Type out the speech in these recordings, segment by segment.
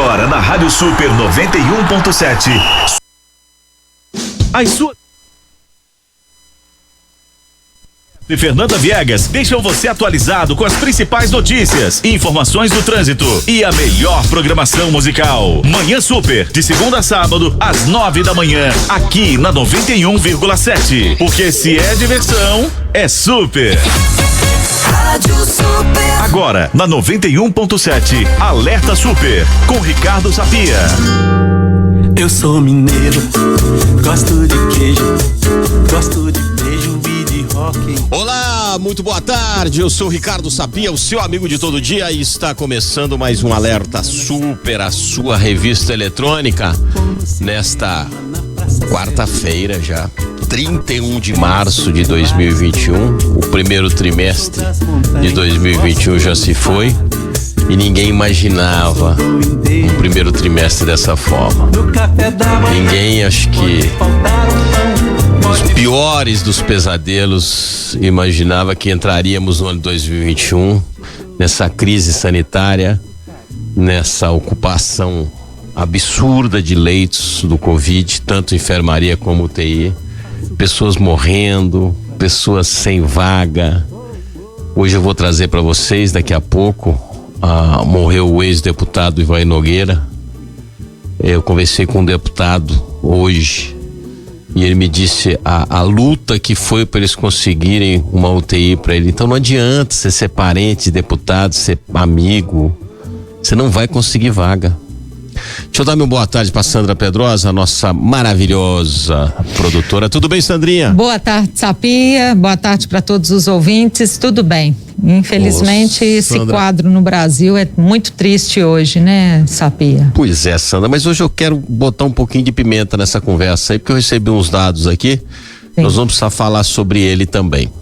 Agora na Rádio Super 91.7. As suas e Fernanda Viegas deixam você atualizado com as principais notícias, informações do trânsito e a melhor programação musical. Manhã Super, de segunda a sábado, às 9 da manhã, aqui na 91,7. Porque se é diversão, é Super. Rádio Super. Agora, na 91.7, Alerta Super, com Ricardo Sapia. Eu sou mineiro, gosto de queijo, gosto de beijo e de rock. Olá, muito boa tarde, eu sou o Ricardo Sapia, o seu amigo de todo dia, e está começando mais um Alerta Super, a sua revista eletrônica, nesta quarta-feira já, 31 de março de 2021, o primeiro trimestre de 2021 já se foi. E ninguém imaginava um primeiro trimestre dessa forma. Ninguém, acho que os piores dos pesadelos, imaginava que entraríamos no ano 2021 nessa crise sanitária, nessa ocupação absurda de leitos do Covid, tanto enfermaria como UTI, pessoas morrendo, pessoas sem vaga. Hoje eu vou trazer para vocês, daqui a pouco, morreu o ex-deputado Ivair Nogueira. Eu conversei com um deputado hoje e ele me disse a luta que foi para eles conseguirem uma UTI para ele. Então não adianta você ser parente de deputado, ser amigo, você não vai conseguir vaga. Deixa eu dar meu boa tarde para Sandra Pedrosa, nossa maravilhosa produtora. Tudo bem, Sandrinha? Boa tarde, Sapia. Boa tarde para todos os ouvintes. Tudo bem. Infelizmente, esse quadro no Brasil é muito triste hoje, né, Sapia? Pois é, Sandra, mas hoje eu quero botar um pouquinho de pimenta nessa conversa aí, porque eu recebi uns dados aqui. Sim. Nós vamos precisar falar sobre ele também.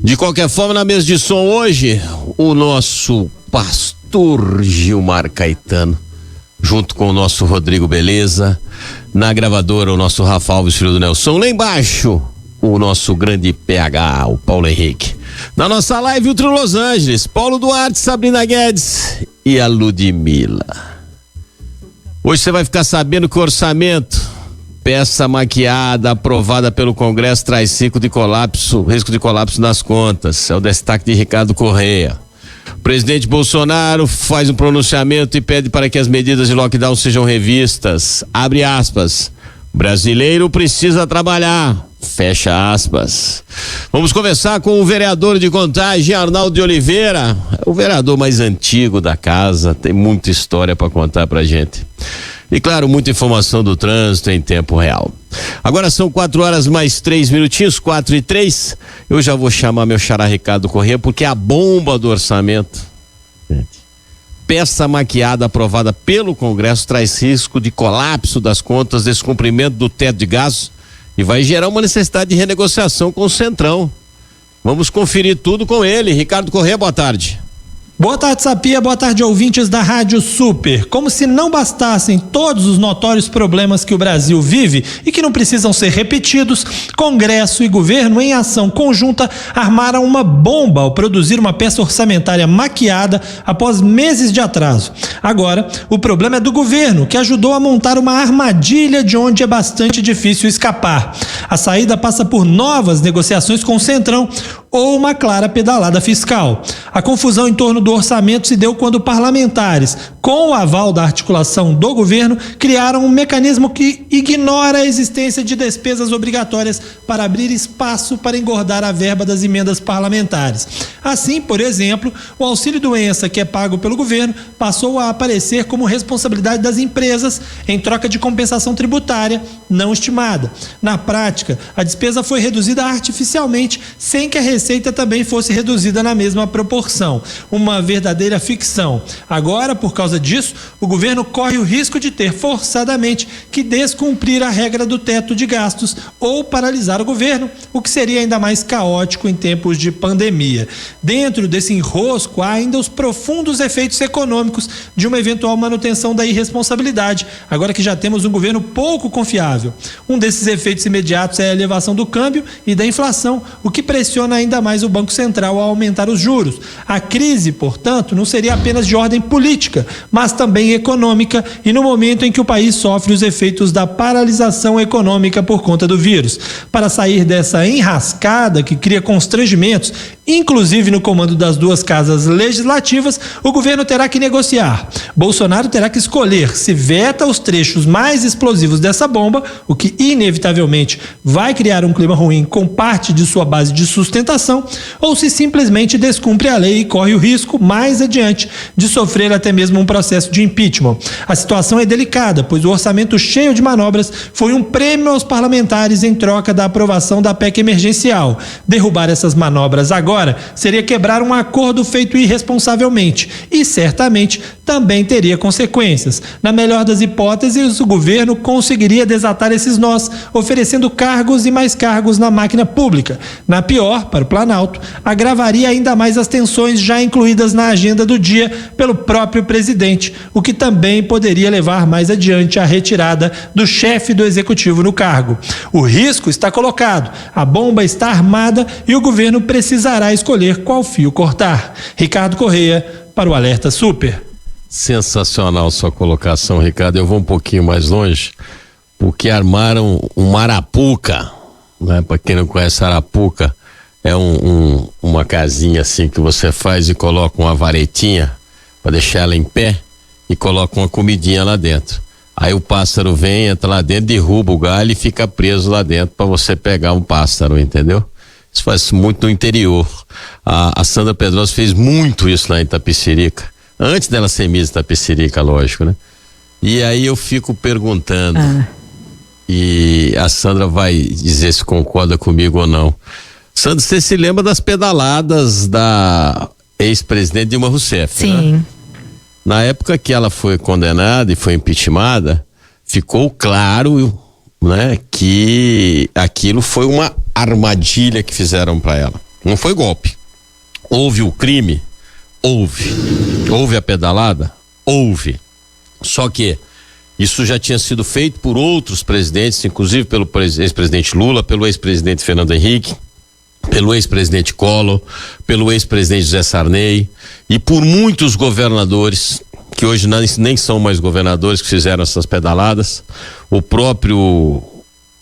De qualquer forma, na mesa de som hoje, o nosso pastor Gilmar Caetano, junto com o nosso Rodrigo Beleza, na gravadora o nosso Rafa Alves, filho do Nelson, lá embaixo o nosso grande PH, o Paulo Henrique. Na nossa live, o Trio Los Angeles, Paulo Duarte, Sabrina Guedes e a Ludmilla. Hoje você vai ficar sabendo que o orçamento, peça maquiada, aprovada pelo Congresso, traz risco de colapso nas contas. É o destaque de Ricardo Correia. O presidente Bolsonaro faz um pronunciamento e pede para que as medidas de lockdown sejam revistas. Abre aspas. Brasileiro precisa trabalhar. Fecha aspas. Vamos conversar com o vereador de Contagem, Arnaldo de Oliveira, o vereador mais antigo da casa, tem muita história para contar pra gente. E claro, muita informação do trânsito em tempo real. Agora são 4 horas mais 3 minutinhos, 4:03. Eu já vou chamar meu xará Ricardo Corrêa, porque a bomba do orçamento, peça maquiada aprovada pelo Congresso, traz risco de colapso das contas, descumprimento do teto de gastos e vai gerar uma necessidade de renegociação com o Centrão. Vamos conferir tudo com ele. Ricardo Corrêa, boa tarde. Boa tarde, Sapia, boa tarde, ouvintes da Rádio Super. Como se não bastassem todos os notórios problemas que o Brasil vive e que não precisam ser repetidos, Congresso e governo, em ação conjunta, armaram uma bomba ao produzir uma peça orçamentária maquiada após meses de atraso. Agora, o problema é do governo, que ajudou a montar uma armadilha de onde é bastante difícil escapar. A saída passa por novas negociações com o Centrão ou uma clara pedalada fiscal. A confusão em torno do orçamento se deu quando parlamentares, com o aval da articulação do governo, criaram um mecanismo que ignora a existência de despesas obrigatórias para abrir espaço para engordar a verba das emendas parlamentares. Assim, por exemplo, o auxílio-doença, que é pago pelo governo, passou a aparecer como responsabilidade das empresas em troca de compensação tributária não estimada. Na prática, a despesa foi reduzida artificialmente, sem que a receita também fosse reduzida na mesma proporção. Uma verdadeira ficção. Agora, por causa disso, o governo corre o risco de ter forçadamente que descumprir a regra do teto de gastos ou paralisar o governo, o que seria ainda mais caótico em tempos de pandemia. Dentro desse enrosco há ainda os profundos efeitos econômicos de uma eventual manutenção da irresponsabilidade, agora que já temos um governo pouco confiável. Um desses efeitos imediatos é a elevação do câmbio e da inflação, o que pressiona ainda mais o Banco Central a aumentar os juros. A crise, portanto, não seria apenas de ordem política, mas também econômica e no momento em que o país sofre os efeitos da paralisação econômica por conta do vírus. Para sair dessa enrascada que cria constrangimentos, inclusive no comando das duas casas legislativas, o governo terá que negociar. Bolsonaro terá que escolher se veta os trechos mais explosivos dessa bomba, o que inevitavelmente vai criar um clima ruim com parte de sua base de sustentação, ou se simplesmente descumpre a lei e corre o risco, mais adiante, de sofrer até mesmo um processo de impeachment. A situação é delicada, pois o orçamento cheio de manobras foi um prêmio aos parlamentares em troca da aprovação da PEC emergencial. Derrubar essas manobras agora seria quebrar um acordo feito irresponsavelmente e certamente também teria consequências. Na melhor das hipóteses, o governo conseguiria desatar esses nós, oferecendo cargos e mais cargos na máquina pública. Na pior, para o Planalto, agravaria ainda mais as tensões já incluídas na agenda do dia pelo próprio presidente, o que também poderia levar mais adiante à retirada do chefe do executivo no cargo. O risco está colocado, a bomba está armada e o governo precisará escolher qual fio cortar. Ricardo Correia, para o Alerta Super. Sensacional sua colocação, Ricardo. Eu vou um pouquinho mais longe, porque armaram um arapuca, né? Para quem não conhece, arapuca é uma casinha assim que você faz e coloca uma varetinha para deixar ela em pé e coloca uma comidinha lá dentro. Aí o pássaro vem, entra lá dentro, derruba o galho e fica preso lá dentro para você pegar um pássaro, entendeu? Isso faz muito no interior. A Sandra Pedrosa fez muito isso lá em Itapecerica, antes dela ser Miss Itapecerica, lógico, né? E aí eu fico perguntando, e a Sandra vai dizer se concorda comigo ou não. Sandra, você se lembra das pedaladas da ex-presidente Dilma Rousseff? Sim. Né? Na época que ela foi condenada e foi impeachmentada, ficou claro, né, que aquilo foi uma armadilha que fizeram para ela. Não foi golpe. Houve o crime? Houve. Houve a pedalada? Houve. Só que isso já tinha sido feito por outros presidentes, inclusive pelo ex-presidente Lula, pelo ex-presidente Fernando Henrique, pelo ex-presidente Collor, pelo ex-presidente José Sarney e por muitos governadores que hoje nem são mais governadores, que fizeram essas pedaladas. O próprio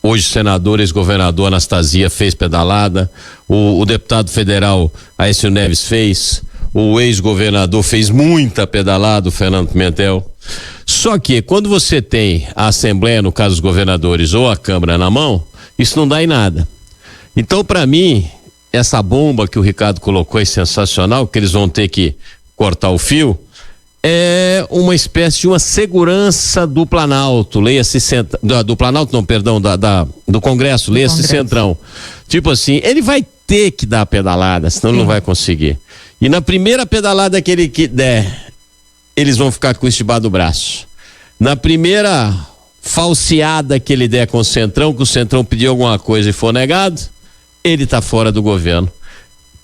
hoje senador, ex-governador Anastasia fez pedalada, o deputado federal Aécio Neves fez, o ex-governador fez muita pedalada, o Fernando Pimentel. Só que quando você tem a Assembleia, no caso dos governadores, ou a Câmara na mão, isso não dá em nada. Então, para mim, essa bomba que o Ricardo colocou é sensacional, que eles vão ter que cortar o fio, é uma espécie de uma segurança do Planalto, leia-se do Planalto, não, perdão, do Congresso, leia-se Centrão. Tipo assim, ele vai ter que dar a pedalada, senão ele não vai conseguir. E na primeira pedalada que ele der, eles vão ficar com isso debaixo do braço. Na primeira falseada que ele der com o Centrão, que o Centrão pedir alguma coisa e for negado, ele tá fora do governo.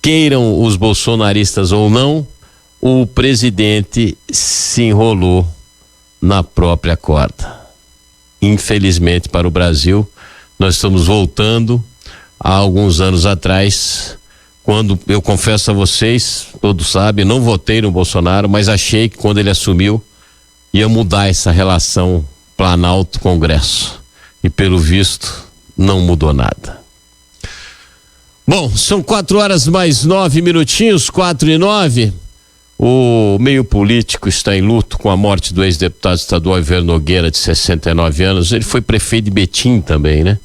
Queiram os bolsonaristas ou não, o presidente se enrolou na própria corda. Infelizmente para o Brasil, nós estamos voltando a alguns anos atrás, quando eu confesso a vocês, todos sabem, não votei no Bolsonaro, mas achei que quando ele assumiu ia mudar essa relação Planalto-Congresso. E pelo visto, não mudou nada. Bom, são 4h mais 9 minutinhos, 4h09. O meio político está em luto com a morte do ex-deputado estadual Iver Nogueira, de 69 anos. Ele foi prefeito de Betim também, né?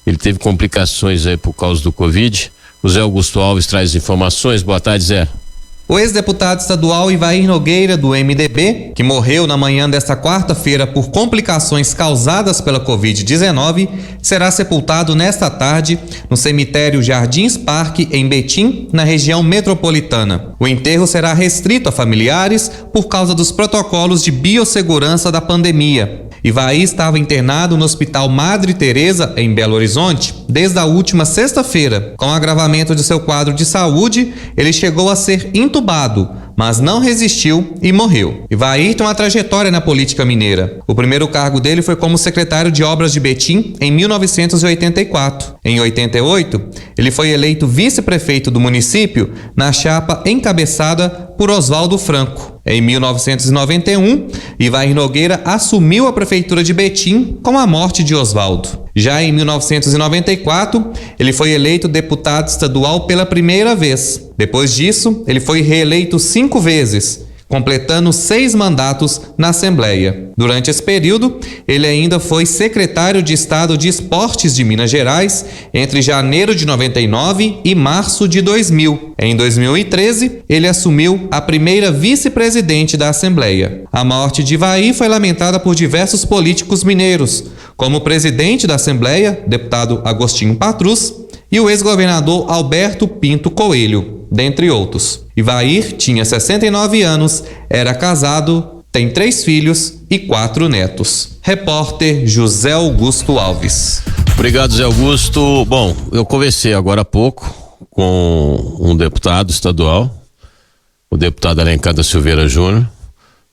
Ele teve complicações aí por causa do Covid. O Zé Augusto Alves traz informações. Boa tarde, Zé. O ex-deputado estadual Ivair Nogueira, do MDB, que morreu na manhã desta quarta-feira por complicações causadas pela Covid-19, será sepultado nesta tarde no cemitério Jardins Parque, em Betim, na região metropolitana. O enterro será restrito a familiares por causa dos protocolos de biossegurança da pandemia. Ivair estava internado no Hospital Madre Teresa, em Belo Horizonte, desde a última sexta-feira. Com o agravamento de seu quadro de saúde, ele chegou a ser intubado, mas não resistiu e morreu. Ivair tem uma trajetória na política mineira. O primeiro cargo dele foi como secretário de obras de Betim em 1984. Em 88, ele foi eleito vice-prefeito do município na chapa encabeçada por Oswaldo Franco. Em 1991, Ivair Nogueira assumiu a prefeitura de Betim com a morte de Oswaldo. Já em 1994, ele foi eleito deputado estadual pela primeira vez. Depois disso, ele foi reeleito 5 vezes, completando 6 mandatos na Assembleia. Durante esse período, ele ainda foi secretário de Estado de Esportes de Minas Gerais entre janeiro de 99 e março de 2000. Em 2013, ele assumiu a primeira vice-presidente da Assembleia. A morte de Ivair foi lamentada por diversos políticos mineiros, como o presidente da Assembleia, deputado Agostinho Patrus, e o ex-governador Alberto Pinto Coelho, dentre outros. Ivair tinha 69 anos, era casado, tem 3 filhos e 4 netos. Repórter José Augusto Alves. Obrigado, Zé Augusto. Bom, eu conversei agora há pouco com um deputado estadual, o deputado Alencar da Silveira Júnior,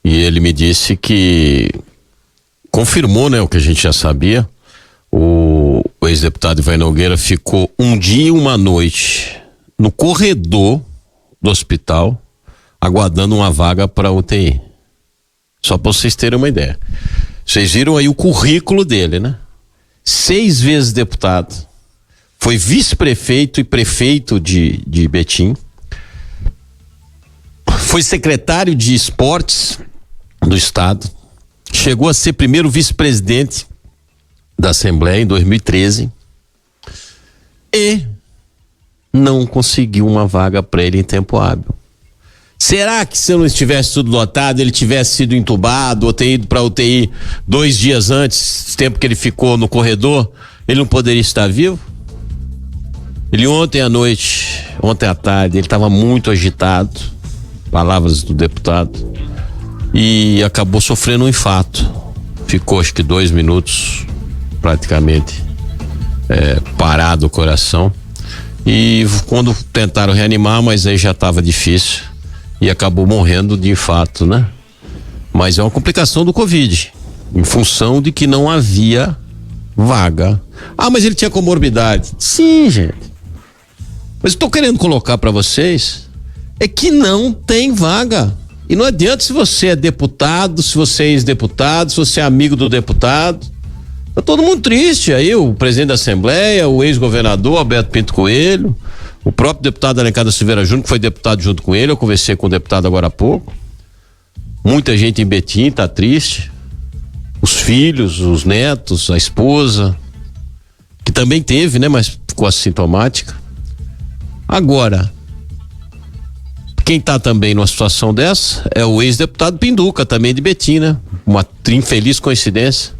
e ele me disse que confirmou, né, o que a gente já sabia. O ex-deputado Ivair Nogueira ficou um dia e uma noite no corredor do hospital aguardando uma vaga para UTI. Só para vocês terem uma ideia. Vocês viram aí o currículo dele, né? 6 vezes deputado, foi vice-prefeito e prefeito de Betim, foi secretário de esportes do estado, chegou a ser primeiro vice-presidente da Assembleia em 2013 e não conseguiu uma vaga para ele em tempo hábil. Será que se não estivesse tudo lotado, ele tivesse sido entubado ou ter ido para UTI 2 dias antes, tempo que ele ficou no corredor, ele não poderia estar vivo? Ele ontem à tarde, ele estava muito agitado, palavras do deputado, e acabou sofrendo um infarto. Ficou acho que 2 minutos praticamente parado o coração, e quando tentaram reanimar, mas aí já estava difícil e acabou morrendo de infarto, né? Mas é uma complicação do Covid, em função de que não havia vaga. Ah, mas ele tinha comorbidade. Sim, gente, mas estou querendo colocar para vocês é que não tem vaga. E não adianta se você é deputado, se você é ex-deputado, se você é amigo do deputado. Tá todo mundo triste aí, o presidente da Assembleia, o ex-governador Alberto Pinto Coelho, o próprio deputado Alencar da Silveira Júnior, que foi deputado junto com ele. Eu conversei com o deputado agora há pouco. Muita gente em Betim tá triste. Os filhos, os netos, a esposa, que também teve, né, mas ficou assintomática. Agora, quem tá também numa situação dessa é o ex-deputado Pinduca, também de Betim, né? Uma infeliz coincidência.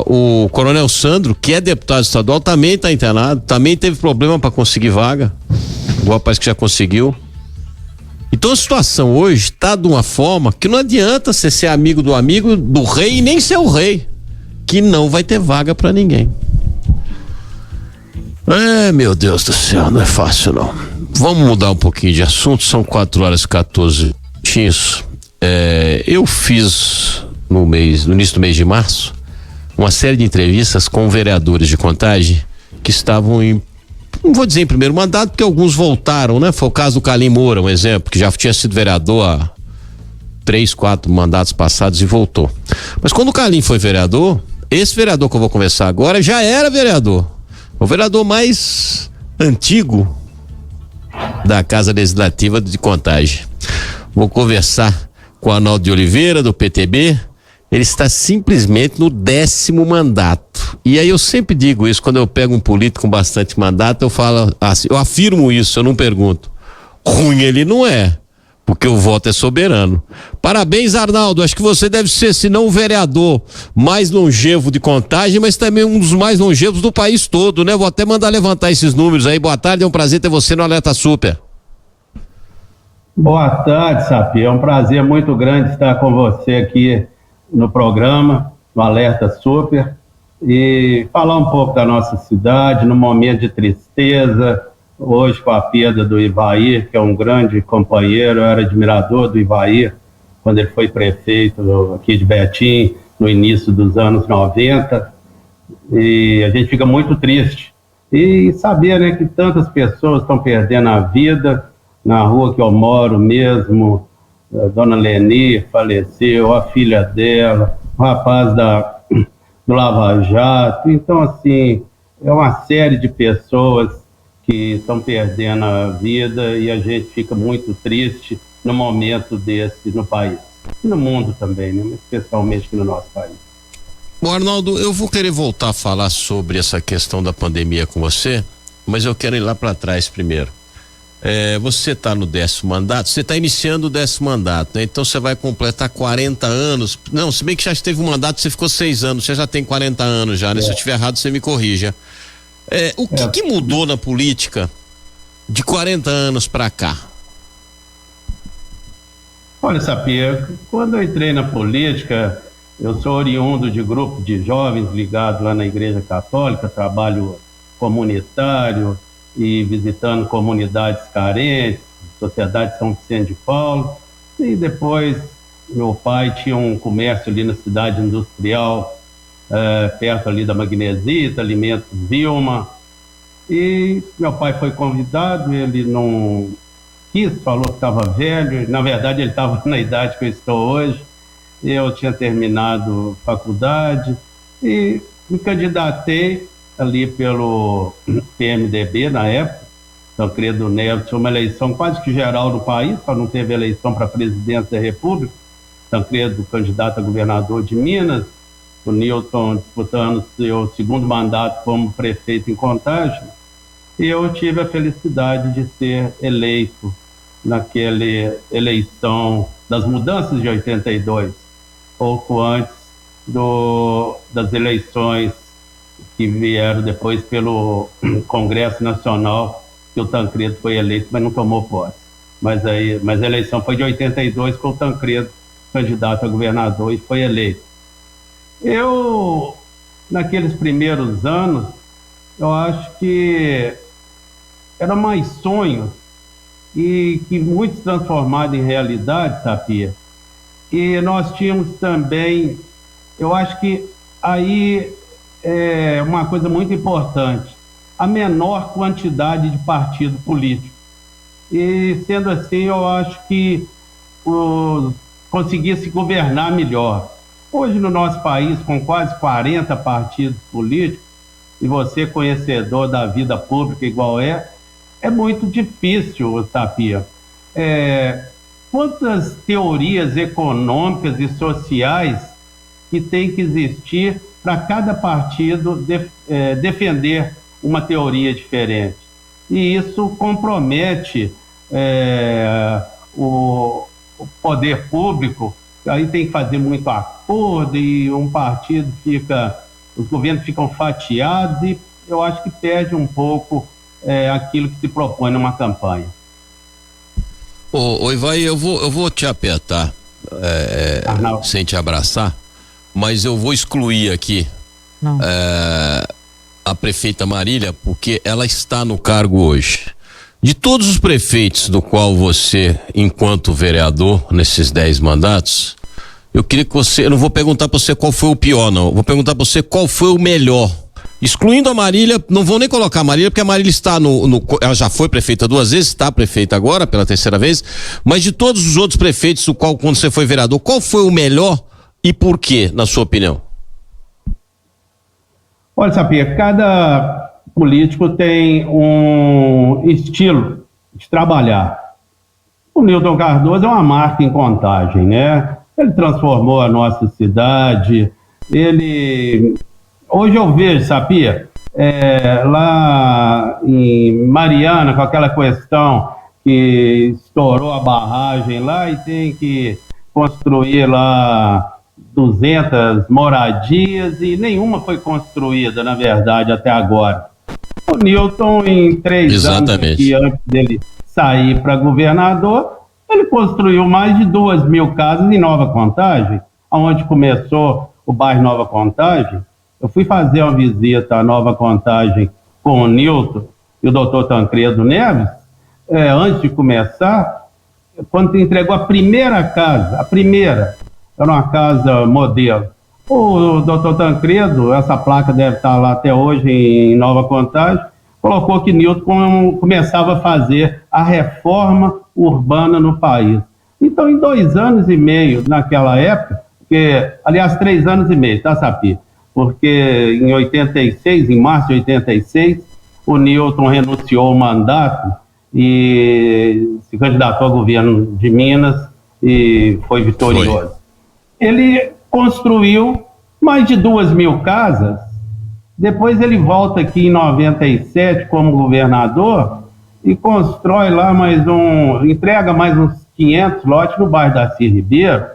O Coronel Sandro, que é deputado estadual, também está internado, também teve problema para conseguir vaga. O rapaz que já conseguiu. Então a situação hoje está de uma forma que não adianta você ser amigo do rei e nem ser o rei, que não vai ter vaga para ninguém. Meu Deus do céu, não é fácil não. Vamos mudar um pouquinho de assunto. São 4h14. Eu fiz no início do mês de março, uma série de entrevistas com vereadores de Contagem que estavam não vou dizer em primeiro mandato, porque alguns voltaram, né? Foi o caso do Calim Moura, um exemplo, que já tinha sido vereador há 3, 4 mandatos passados e voltou. Mas quando o Calim foi vereador, esse vereador que eu vou conversar agora já era vereador, o vereador mais antigo da Casa Legislativa de Contagem. Vou conversar com o Arnaldo de Oliveira, do PTB. Ele está simplesmente no 10º mandato. E aí eu sempre digo isso, quando eu pego um político com bastante mandato, eu falo assim, eu afirmo isso, eu não pergunto. Ruim ele não é, porque o voto é soberano. Parabéns, Arnaldo, acho que você deve ser, se não o vereador mais longevo de Contagem, mas também um dos mais longevos do país todo, né? Vou até mandar levantar esses números aí. Boa tarde, é um prazer ter você no Alerta Super. Boa tarde, Sapi. É um prazer muito grande estar com você aqui no programa, no Alerta Super, e falar um pouco da nossa cidade, num momento de tristeza, hoje com a perda do Ivair, que é um grande companheiro. Eu era admirador do Ivair quando ele foi prefeito aqui de Betim, no início dos anos 90, e a gente fica muito triste. E saber, né, que tantas pessoas estão perdendo a vida, na rua que eu moro mesmo, a dona Leni faleceu, a filha dela, o rapaz do Lava Jato. Então, assim, é uma série de pessoas que estão perdendo a vida e a gente fica muito triste no momento desse no país. E no mundo também, né? Especialmente aqui no nosso país. Bom, Arnaldo, eu vou querer voltar a falar sobre essa questão da pandemia com você, mas eu quero ir lá para trás primeiro. Você está no 10º mandato, você está iniciando o 10º mandato, né? Então você vai completar 40 anos. Não, se bem que já esteve um mandato, você ficou 6 anos, você já tem 40 anos já, né? Se eu estiver errado, você me corrija. O que mudou na política de 40 anos para cá? Olha, Sapia, quando eu entrei na política, eu sou oriundo de grupo de jovens ligados lá na Igreja Católica, trabalho comunitário e visitando comunidades carentes, Sociedade São Vicente de Paulo, e depois meu pai tinha um comércio ali na cidade industrial, perto ali da Magnesita, Alimentos Vilma, e meu pai foi convidado, ele não quis, falou que estava velho, na verdade ele estava na idade que eu estou hoje, eu tinha terminado faculdade e me candidatei ali pelo PMDB na época, Tancredo Neves, tinha uma eleição quase que geral no país, só não teve eleição para presidente da República, Tancredo candidato a governador de Minas, o Newton disputando seu segundo mandato como prefeito em Contagem, e eu tive a felicidade de ser eleito naquela eleição das mudanças de 82, pouco antes das eleições que vieram depois pelo Congresso Nacional, que o Tancredo foi eleito, mas não tomou posse. Mas a eleição foi de 82, com o Tancredo candidato a governador e foi eleito. Eu, naqueles primeiros anos, eu acho que eram mais sonhos e que muitos transformados em realidade, Sapia. E nós tínhamos também, eu acho que aí é uma coisa muito importante, a menor quantidade de partido político. E sendo assim, eu acho que conseguia se governar melhor. Hoje no nosso país, com quase 40 partidos políticos, e você conhecedor da vida pública igual é muito difícil, Sapia. Quantas teorias econômicas e sociais que tem que existir para cada partido defender uma teoria diferente? E isso compromete o poder público, aí tem que fazer muito acordo e os governos ficam fatiados e eu acho que perde um pouco aquilo que se propõe numa campanha. Ô Ivan, eu vou te apertar sem te abraçar, mas eu vou excluir aqui a prefeita Marília, porque ela está no cargo hoje. De todos os prefeitos do qual você, enquanto vereador, nesses 10 mandatos, eu queria que você, eu não vou perguntar para você qual foi o pior, não, eu vou perguntar para você qual foi o melhor. Excluindo a Marília, não vou nem colocar a Marília, porque a Marília está ela já foi prefeita 2 vezes, está prefeita agora, pela 3ª vez, mas de todos os outros prefeitos, do qual, quando você foi vereador, qual foi o melhor e por quê, na sua opinião? Olha, Sapia, cada político tem um estilo de trabalhar. O Newton Cardoso é uma marca em Contagem, né? Ele transformou a nossa cidade, hoje eu vejo, Sapia, lá em Mariana, com aquela questão que estourou a barragem lá e tem que construir lá 200 moradias e nenhuma foi construída, na verdade, até agora. O Newton, em 3 anos, que antes dele sair para governador, ele construiu mais de 2.000 casas em Nova Contagem, onde começou o bairro Nova Contagem. Eu fui fazer uma visita à Nova Contagem com o Newton e o doutor Tancredo Neves, antes de começar, quando entregou a primeira casa, era uma casa modelo. O doutor Tancredo, essa placa deve estar lá até hoje em Nova Contagem, colocou que Newton começava a fazer a reforma urbana no país. Então, em 2 anos e meio, naquela época, aliás, 3 anos e meio, tá, Sapi? Porque em 86, em março de 86, o Newton renunciou ao mandato e se candidatou ao governo de Minas e foi vitorioso. Ele construiu mais de 2.000 casas, depois ele volta aqui em 97 como governador e constrói lá entrega mais uns 500 lotes no bairro Darcy Ribeiro.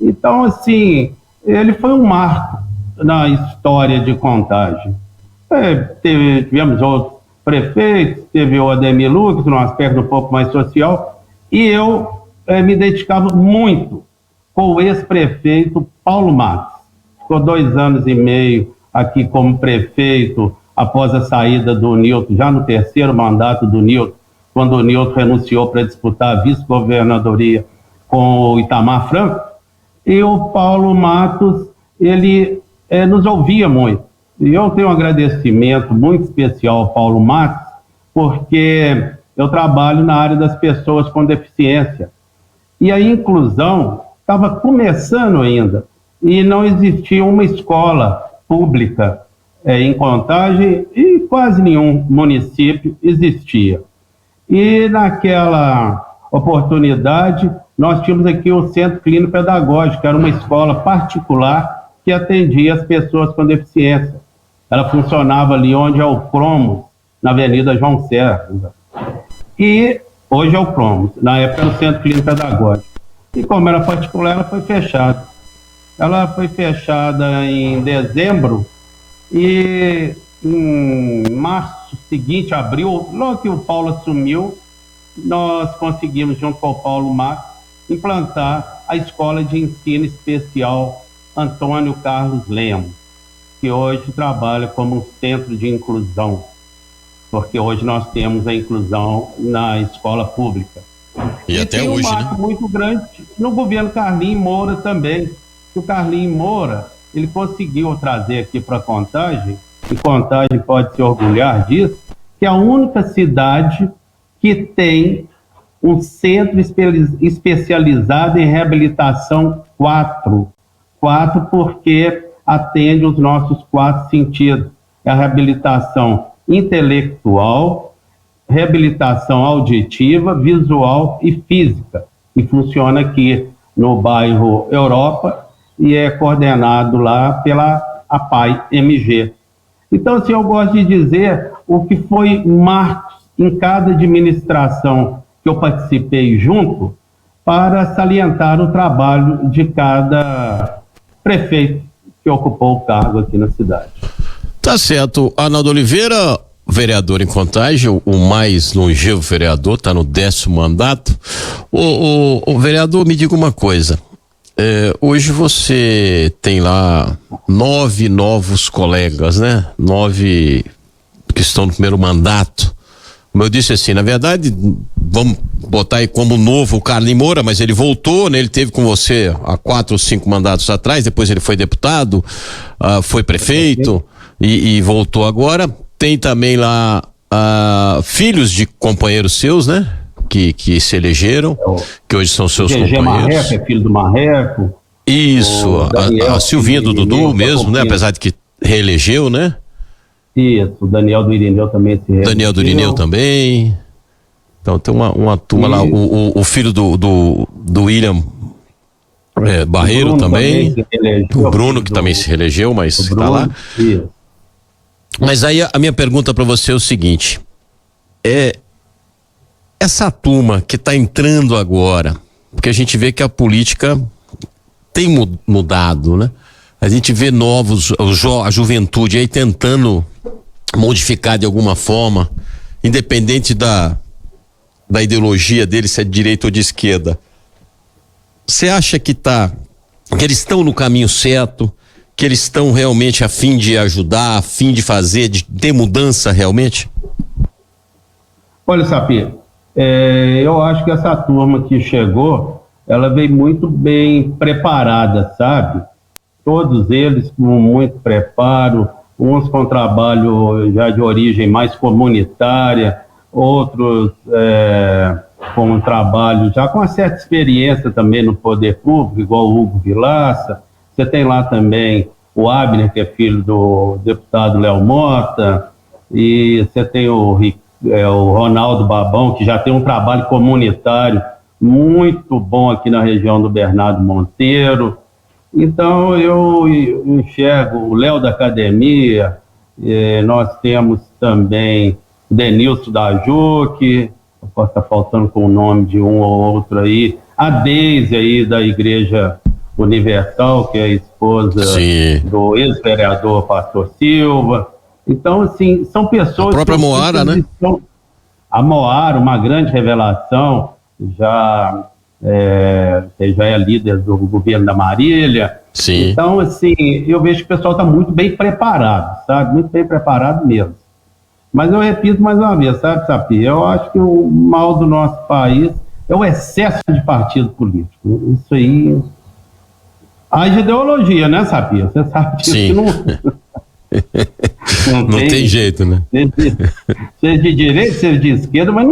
Então, assim, ele foi um marco na história de Contagem. Tivemos outros prefeitos, teve o Ademir Lucas, num aspecto um pouco mais social, e eu me dedicava muito com o ex-prefeito Paulo Matos. Ficou 2 anos e meio aqui como prefeito, após a saída do Newton, já no 3º mandato do Newton, quando o Newton renunciou para disputar a vice-governadoria com o Itamar Franco. E o Paulo Matos, ele nos ouvia muito. E eu tenho um agradecimento muito especial ao Paulo Matos, porque eu trabalho na área das pessoas com deficiência. E a inclusão estava começando ainda, e não existia uma escola pública em Contagem, e quase nenhum município existia. E naquela oportunidade, nós tínhamos aqui o Centro Clínico Pedagógico, que era uma escola particular que atendia as pessoas com deficiência. Ela funcionava ali onde é o Cromos, na Avenida João Serra. E hoje é o Cromos, na época era o Centro Clínico Pedagógico. E como era particular, ela foi fechada. Ela foi fechada em dezembro e em março seguinte, abril, logo que o Paulo assumiu, nós conseguimos, junto com o Paulo Matos, implantar a Escola de Ensino Especial Antônio Carlos Lemos, que hoje trabalha como um centro de inclusão, porque hoje nós temos a inclusão na escola pública. E até tem hoje, um marco muito grande no governo Carlinhos Moura também, que o Carlinhos Moura, ele conseguiu trazer aqui para Contagem, e Contagem pode se orgulhar disso, que é a única cidade que tem um centro especializado em reabilitação 4 porque atende os nossos 4 sentidos. É a reabilitação intelectual, reabilitação auditiva, visual e física. E funciona aqui no bairro Europa e é coordenado lá pela APAI MG. Então, assim, eu gosto de dizer o que foi marcos em cada administração que eu participei junto para salientar o trabalho de cada prefeito que ocupou o cargo aqui na cidade. Tá certo. Arnaldo Oliveira, vereador em Contagem, o mais longevo vereador, está no 10º mandato. O vereador, me diga uma coisa. Hoje você tem lá 9 novos colegas, né? 9 que estão no primeiro mandato. Como eu disse assim, na verdade, vamos botar aí como novo o Carlinhos Moura, mas ele voltou, né? Ele teve com você há 4 ou 5 mandatos atrás, depois ele foi deputado, foi prefeito e voltou agora. Tem também lá filhos de companheiros seus, né? Que se elegeram, que hoje são seus companheiros. Marreco, é filho do Marreco. Isso, a Silvinha do Dudu mesmo, né? Apesar de que reelegeu, né? Isso, o Daniel do Irineu também se reelegeu. Daniel do Irineu também. Então tem uma turma lá, o filho do William Barreiro também. O Bruno, que também se reelegeu, mas está lá. Isso. Mas aí a minha pergunta para você é o seguinte: essa turma que está entrando agora, porque a gente vê que a política tem mudado, né? A gente vê novos, a juventude aí tentando modificar de alguma forma, independente da ideologia deles, se é de direita ou de esquerda. Você acha que eles estão no caminho certo, que eles estão realmente a fim de ajudar, a fim de fazer, de ter mudança realmente? Olha, Sapir, eu acho que essa turma que chegou, ela veio muito bem preparada, sabe? Todos eles com muito preparo, uns com trabalho já de origem mais comunitária, outros com um trabalho já com uma certa experiência também no poder público, igual o Hugo Vilaça. Você tem lá também o Abner, que é filho do deputado Léo Mota, e você tem o Ronaldo Babão, que já tem um trabalho comunitário muito bom aqui na região do Bernardo Monteiro. Então eu enxergo o Léo da Academia, nós temos também o Denilson da Juque, posso estar faltando com o nome de um ou outro aí, a Deise aí da Igreja Universal, que é a esposa do ex-vereador Pastor Silva. Então, assim, são pessoas... A própria Moara, né? A Moara, uma grande revelação, já é líder do governo da Marília. Sim. Então, assim, eu vejo que o pessoal está muito bem preparado, sabe? Muito bem preparado mesmo. Mas eu repito mais uma vez, sabe, Sapi? Eu acho que o mal do nosso país é o excesso de partido político. Isso aí... Haja ideologia, né, Sapi? Você sabe disso. Sim. Que não tem jeito, né? Seja de direita, seja de esquerda, mas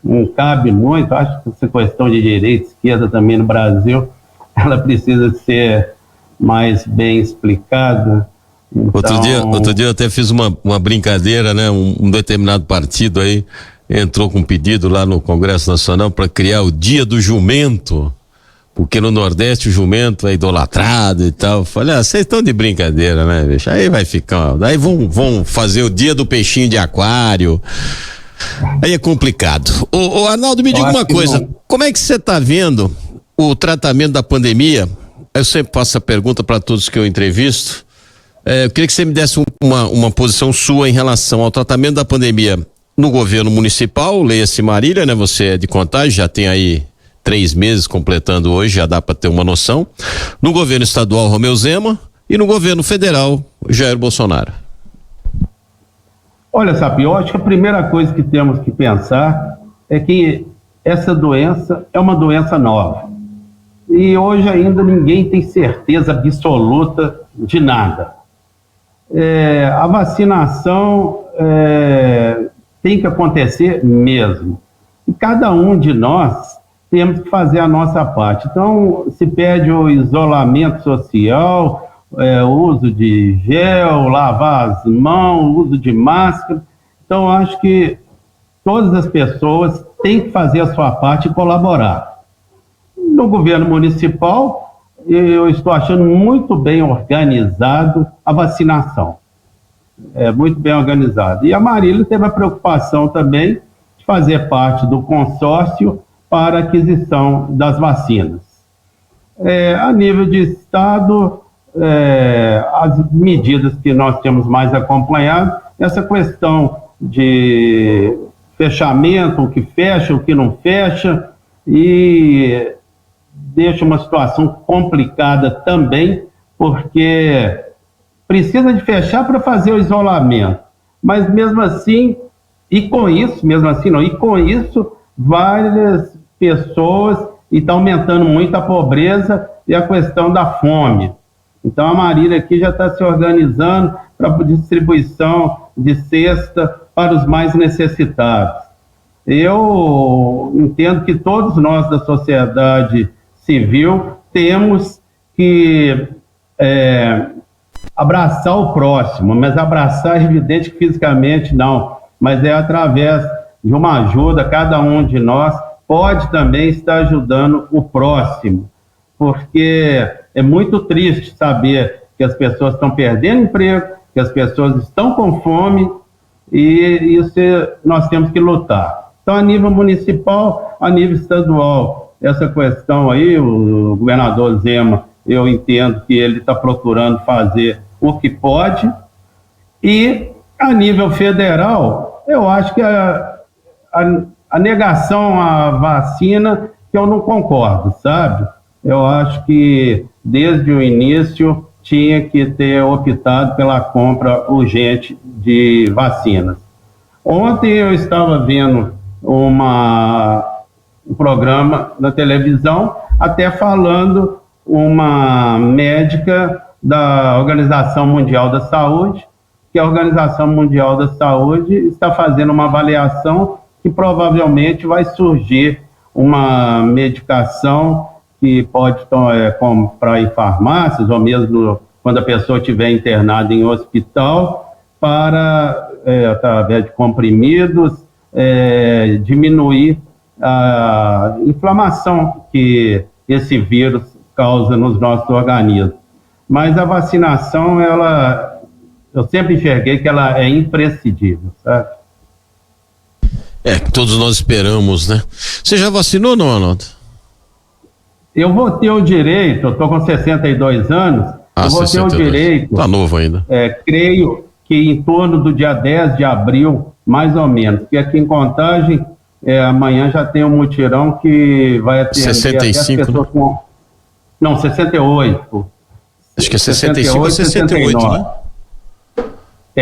não cabe muito. Acho que essa questão de direita e esquerda também no Brasil, ela precisa ser mais bem explicada. Então... Outro dia eu até fiz uma brincadeira, né? Um determinado partido aí entrou com um pedido lá no Congresso Nacional para criar o Dia do Jumento, porque no Nordeste o jumento é idolatrado e tal. Falei, vocês estão de brincadeira, né, bicho? Aí vai ficar, daí vão fazer o Dia do Peixinho de Aquário. Aí é complicado. Ô Arnaldo, me diga uma coisa, como é que você está vendo o tratamento da pandemia? Eu sempre faço a pergunta para todos que eu entrevisto. Eu queria que você me desse uma posição sua em relação ao tratamento da pandemia no governo municipal, leia-se Marília, né? Você é de Contagem, já tem aí 3 meses completando hoje, já dá para ter uma noção. No governo estadual, Romeu Zema, e no governo federal, Jair Bolsonaro. Olha, Sapi, eu acho que a primeira coisa que temos que pensar é que essa doença é uma doença nova. E hoje ainda ninguém tem certeza absoluta de nada. A vacinação tem que acontecer mesmo. E cada um de nós temos que fazer a nossa parte. Então, se pede o isolamento social, o uso de gel, lavar as mãos, uso de máscara. Então, acho que todas as pessoas têm que fazer a sua parte e colaborar. No governo municipal, eu estou achando muito bem organizado a vacinação. Muito bem organizado. E a Marília teve a preocupação também de fazer parte do consórcio para a aquisição das vacinas. A nível de Estado, as medidas que nós temos mais acompanhado, essa questão de fechamento, o que fecha, o que não fecha, e deixa uma situação complicada também, porque precisa de fechar para fazer o isolamento, mas mesmo assim, várias pessoas, e está aumentando muito a pobreza e a questão da fome. Então a Marília aqui já está se organizando para distribuição de cesta para os mais necessitados. Eu entendo que todos nós da sociedade civil temos que abraçar o próximo, mas abraçar é evidente que fisicamente não, mas é através de uma ajuda. Cada um de nós pode também estar ajudando o próximo, porque é muito triste saber que as pessoas estão perdendo emprego, que as pessoas estão com fome, e isso nós temos que lutar. Então, a nível municipal, a nível estadual, essa questão aí, o governador Zema, eu entendo que ele está procurando fazer o que pode, e a nível federal, eu acho que a negação à vacina, que eu não concordo, sabe? Eu acho que desde o início tinha que ter optado pela compra urgente de vacinas. Ontem eu estava vendo um programa na televisão, até falando uma médica da Organização Mundial da Saúde, que a Organização Mundial da Saúde está fazendo uma avaliação que provavelmente vai surgir uma medicação que pode comprar em farmácias, ou mesmo quando a pessoa estiver internada em hospital, para, através de comprimidos, diminuir a inflamação que esse vírus causa nos nossos organismos. Mas a vacinação, eu sempre enxerguei que ela é imprescindível, sabe? Todos nós esperamos, né? Você já vacinou, não, Arnaldo? Eu vou ter o direito, eu estou com 62 anos, eu vou 62. Ter o direito... Tá novo ainda. Creio que em torno do dia 10 de abril, mais ou menos, porque aqui em Contagem, amanhã já tem um mutirão que vai atender 65, as pessoas com... Não, 68. Acho que é 65 ou 68, né?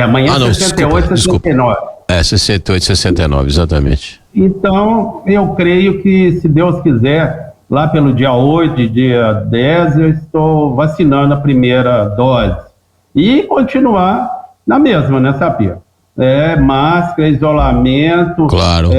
Amanhã é 68, desculpa. 69. 68, 69, exatamente. Então, eu creio que, se Deus quiser, lá pelo dia 8, dia 10, eu estou vacinando a primeira dose. E continuar na mesma, né, Sapia? Máscara, isolamento. Claro.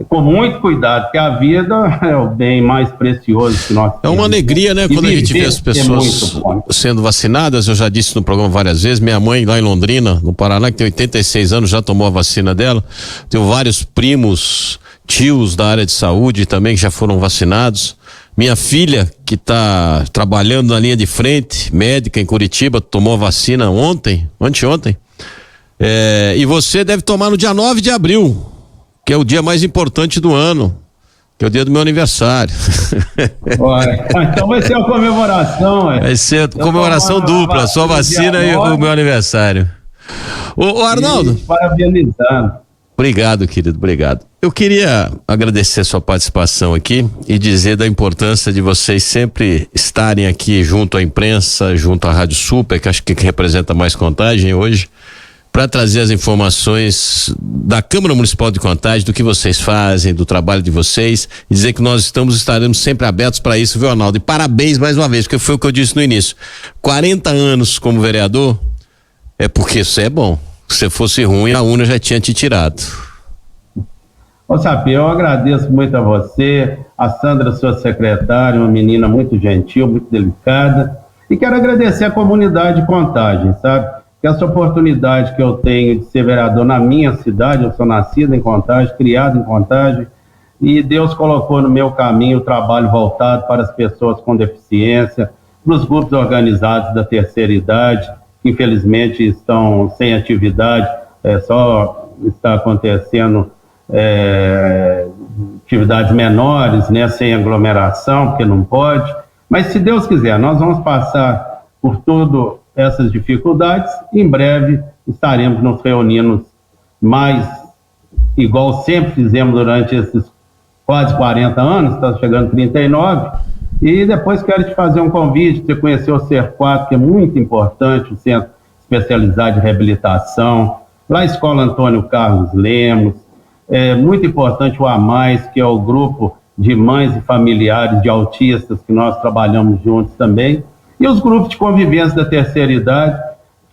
Com muito cuidado, porque a vida é o bem mais precioso que nós temos. É uma alegria, né? Quando a gente vê as pessoas sendo vacinadas. Eu já disse no programa várias vezes, minha mãe lá em Londrina, no Paraná, que tem 86 anos, já tomou a vacina dela. Tenho vários primos, tios da área de saúde também que já foram vacinados. Minha filha, que está trabalhando na linha de frente, médica em Curitiba, tomou a vacina anteontem. E você deve tomar no dia 9 de abril. Que é o dia mais importante do ano, que é o dia do meu aniversário. Então vai ser uma comemoração. Vai ser comemoração dupla, sua vacina e o meu aniversário. Ô Arnaldo. Parabenizando. Obrigado, querido, obrigado. Eu queria agradecer a sua participação aqui e dizer da importância de vocês sempre estarem aqui junto à imprensa, junto à Rádio Super, que acho que representa mais Contagem hoje, para trazer as informações da Câmara Municipal de Contagem, do que vocês fazem, do trabalho de vocês, e dizer que nós estaremos sempre abertos para isso, viu, Arnaldo? E parabéns mais uma vez, porque foi o que eu disse no início. 40 anos como vereador, porque isso é bom. Se fosse ruim, a urna já tinha te tirado. Ô Sapia, eu agradeço muito a você, a Sandra, sua secretária, uma menina muito gentil, muito delicada, e quero agradecer a comunidade de Contagem, sabe? Essa oportunidade que eu tenho de ser vereador na minha cidade, eu sou nascido em Contagem, criado em Contagem, e Deus colocou no meu caminho o trabalho voltado para as pessoas com deficiência, para os grupos organizados da terceira idade, que infelizmente estão sem atividade, só está acontecendo atividades menores, né, sem aglomeração, porque não pode, mas se Deus quiser, nós vamos passar por tudo essas dificuldades. Em breve estaremos nos reunindo mais, igual sempre fizemos durante esses quase 40 anos, está chegando 39, e depois quero te fazer um convite, você conhecer o CER4, que é muito importante, o Centro Especializado de Reabilitação, lá a Escola Antônio Carlos Lemos, é muito importante o AMAIS, que é o grupo de mães e familiares de autistas, que nós trabalhamos juntos também, e os grupos de convivência da terceira idade,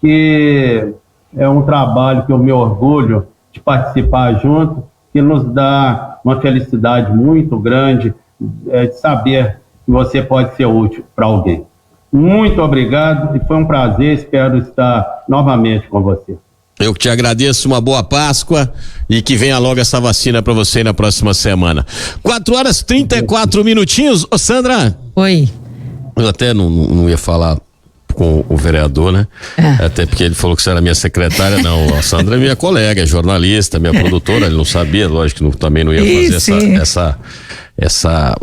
que é um trabalho que eu me orgulho de participar junto, que nos dá uma felicidade muito grande de saber que você pode ser útil para alguém. Muito obrigado e foi um prazer, espero estar novamente com você. Eu te agradeço, uma boa Páscoa e que venha logo essa vacina para você na próxima semana. 4h34. Ô Sandra. Oi. Eu até não ia falar com o vereador, né? Até porque ele falou que você era minha secretária. Não, a Sandra é minha colega, é jornalista, minha produtora. Ele não sabia, lógico que também não ia fazer essa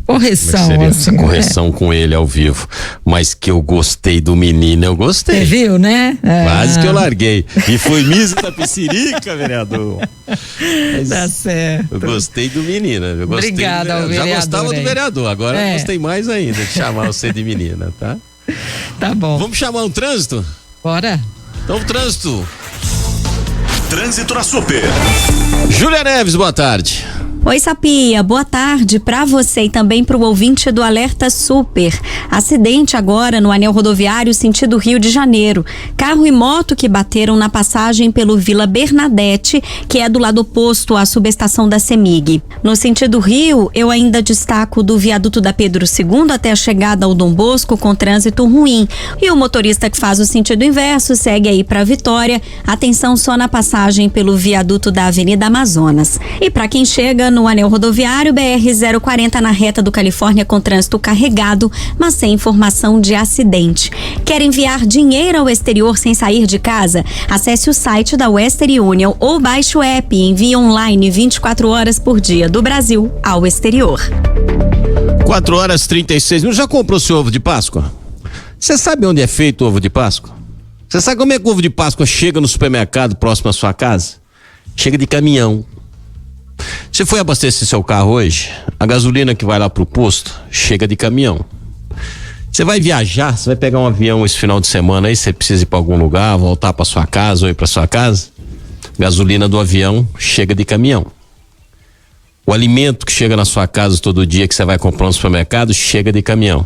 correção, essa correção com ele ao vivo, mas que eu gostei do menino, eu gostei. Você viu, né? Quase que eu larguei. E foi Misa da Piscirica, vereador. Mas tá certo. Eu gostei do menino. Eu gostei. Obrigada ao vereador. Já gostava do vereador, agora eu gostei mais ainda de chamar você de menina, tá? Tá bom. Vamos chamar um trânsito? Bora. Então, trânsito. Trânsito na Super. Júlia Neves, boa tarde. Oi, Sapia, boa tarde para você e também para o ouvinte do Alerta Super. Acidente agora no anel rodoviário sentido Rio de Janeiro. Carro e moto que bateram na passagem pelo Vila Bernadette, que é do lado oposto à subestação da CEMIG. No sentido Rio, eu ainda destaco do viaduto da Pedro II até a chegada ao Dom Bosco com trânsito ruim. E o motorista que faz o sentido inverso segue aí para Vitória. Atenção só na passagem pelo viaduto da Avenida Amazonas. E para quem chega no anel rodoviário BR-040 na reta do Califórnia com trânsito carregado, mas sem informação de acidente. Quer enviar dinheiro ao exterior sem sair de casa? Acesse o site da Western Union ou baixe o app e envie online 24 horas por dia do Brasil ao exterior. 4h36 minutos. Já comprou seu ovo de Páscoa? Você sabe onde é feito o ovo de Páscoa? Você sabe como é que o ovo de Páscoa chega no supermercado próximo à sua casa? Chega de caminhão. Você foi abastecer seu carro hoje? A gasolina que vai lá pro posto chega de caminhão. Você vai viajar, você vai pegar um avião esse final de semana aí, você precisa ir para algum lugar, voltar para sua casa ou ir para sua casa? Gasolina do avião chega de caminhão. O alimento que chega na sua casa todo dia que você vai comprar no supermercado chega de caminhão.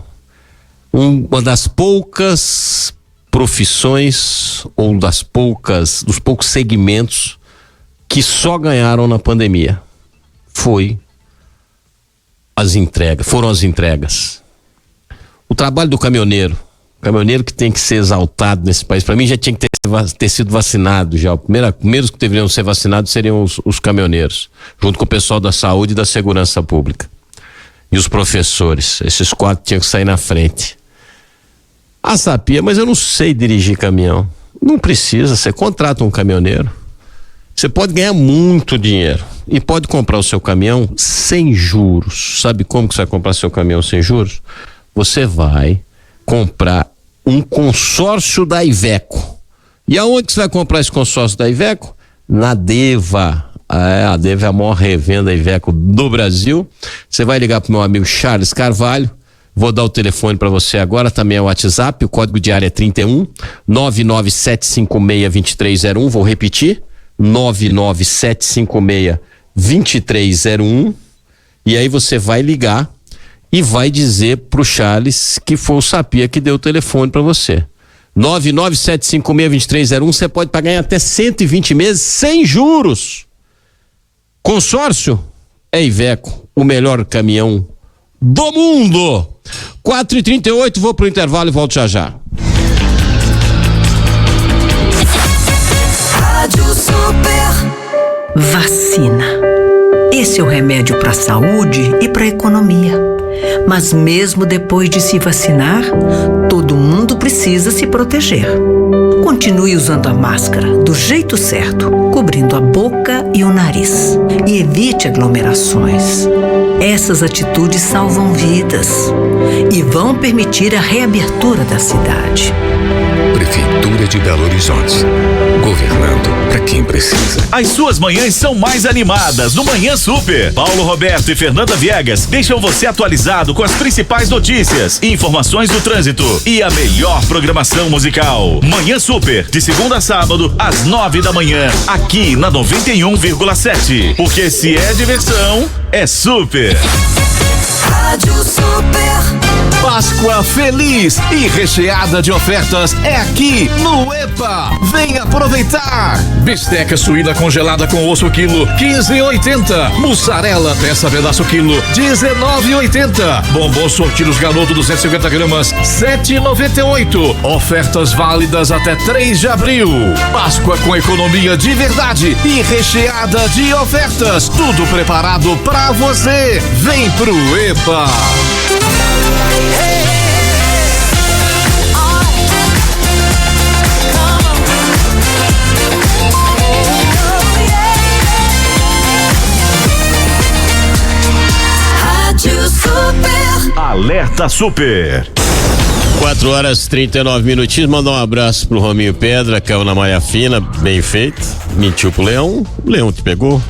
Uma das poucas profissões ou dos poucos segmentos que só ganharam na pandemia foram as entregas. O trabalho do caminhoneiro que tem que ser exaltado nesse país, para mim já tinha que ter sido vacinado já. Os primeiros que deveriam ser vacinados seriam os caminhoneiros, junto com o pessoal da saúde e da segurança pública. E os professores, esses 4 tinham que sair na frente. Sapia, mas eu não sei dirigir caminhão. Não precisa, você contrata um caminhoneiro. Você pode ganhar muito dinheiro e pode comprar o seu caminhão sem juros. Sabe como que você vai comprar seu caminhão sem juros? Você vai comprar um consórcio da Iveco. E aonde que você vai comprar esse consórcio da Iveco? Na Deva. A Deva é a maior revenda Iveco do Brasil. Você vai ligar pro meu amigo Charles Carvalho. Vou dar o telefone para você agora, também é o WhatsApp, o código de área é 31 997562301, vou repetir, 997562301, e aí você vai ligar e vai dizer pro Charles que foi o Sapia que deu o telefone para você. 997562301, você pode pagar em até 120 meses sem juros. Consórcio é Iveco, o melhor caminhão do mundo. 4h38, vou pro intervalo e volto já. Rádio Super. Vacina. Esse é o remédio para a saúde e para a economia. Mas mesmo depois de se vacinar, todo mundo precisa se proteger. Continue usando a máscara do jeito certo, cobrindo a boca e o nariz. E evite aglomerações. Essas atitudes salvam vidas e vão permitir a reabertura da cidade. Prefeitura de Belo Horizonte. Governando para quem precisa. As suas manhãs são mais animadas no Manhã Super. Paulo Roberto e Fernanda Viegas deixam você atualizado com as principais notícias, informações do trânsito e a melhor programação musical. Manhã Super, de segunda a sábado, às 9 da manhã, aqui na 91,7. Porque se é diversão, é super. Rádio Super. Páscoa feliz e recheada de ofertas é aqui no EPA. Vem aproveitar. Bisteca suína congelada com osso quilo, 15,80. Mussarela peça pedaço quilo, 19,80. Bombom sortidos Garoto 250 gramas, 7,98. Ofertas válidas até 3 de abril. Páscoa com economia de verdade e recheada de ofertas. Tudo preparado pra você. Vem pro EPA. Alerta Super. 4h39 minutinhos. Mandar um abraço pro Rominho Pedra, caiu na malha fina, bem feito. Mentiu pro Leão, o Leão te pegou.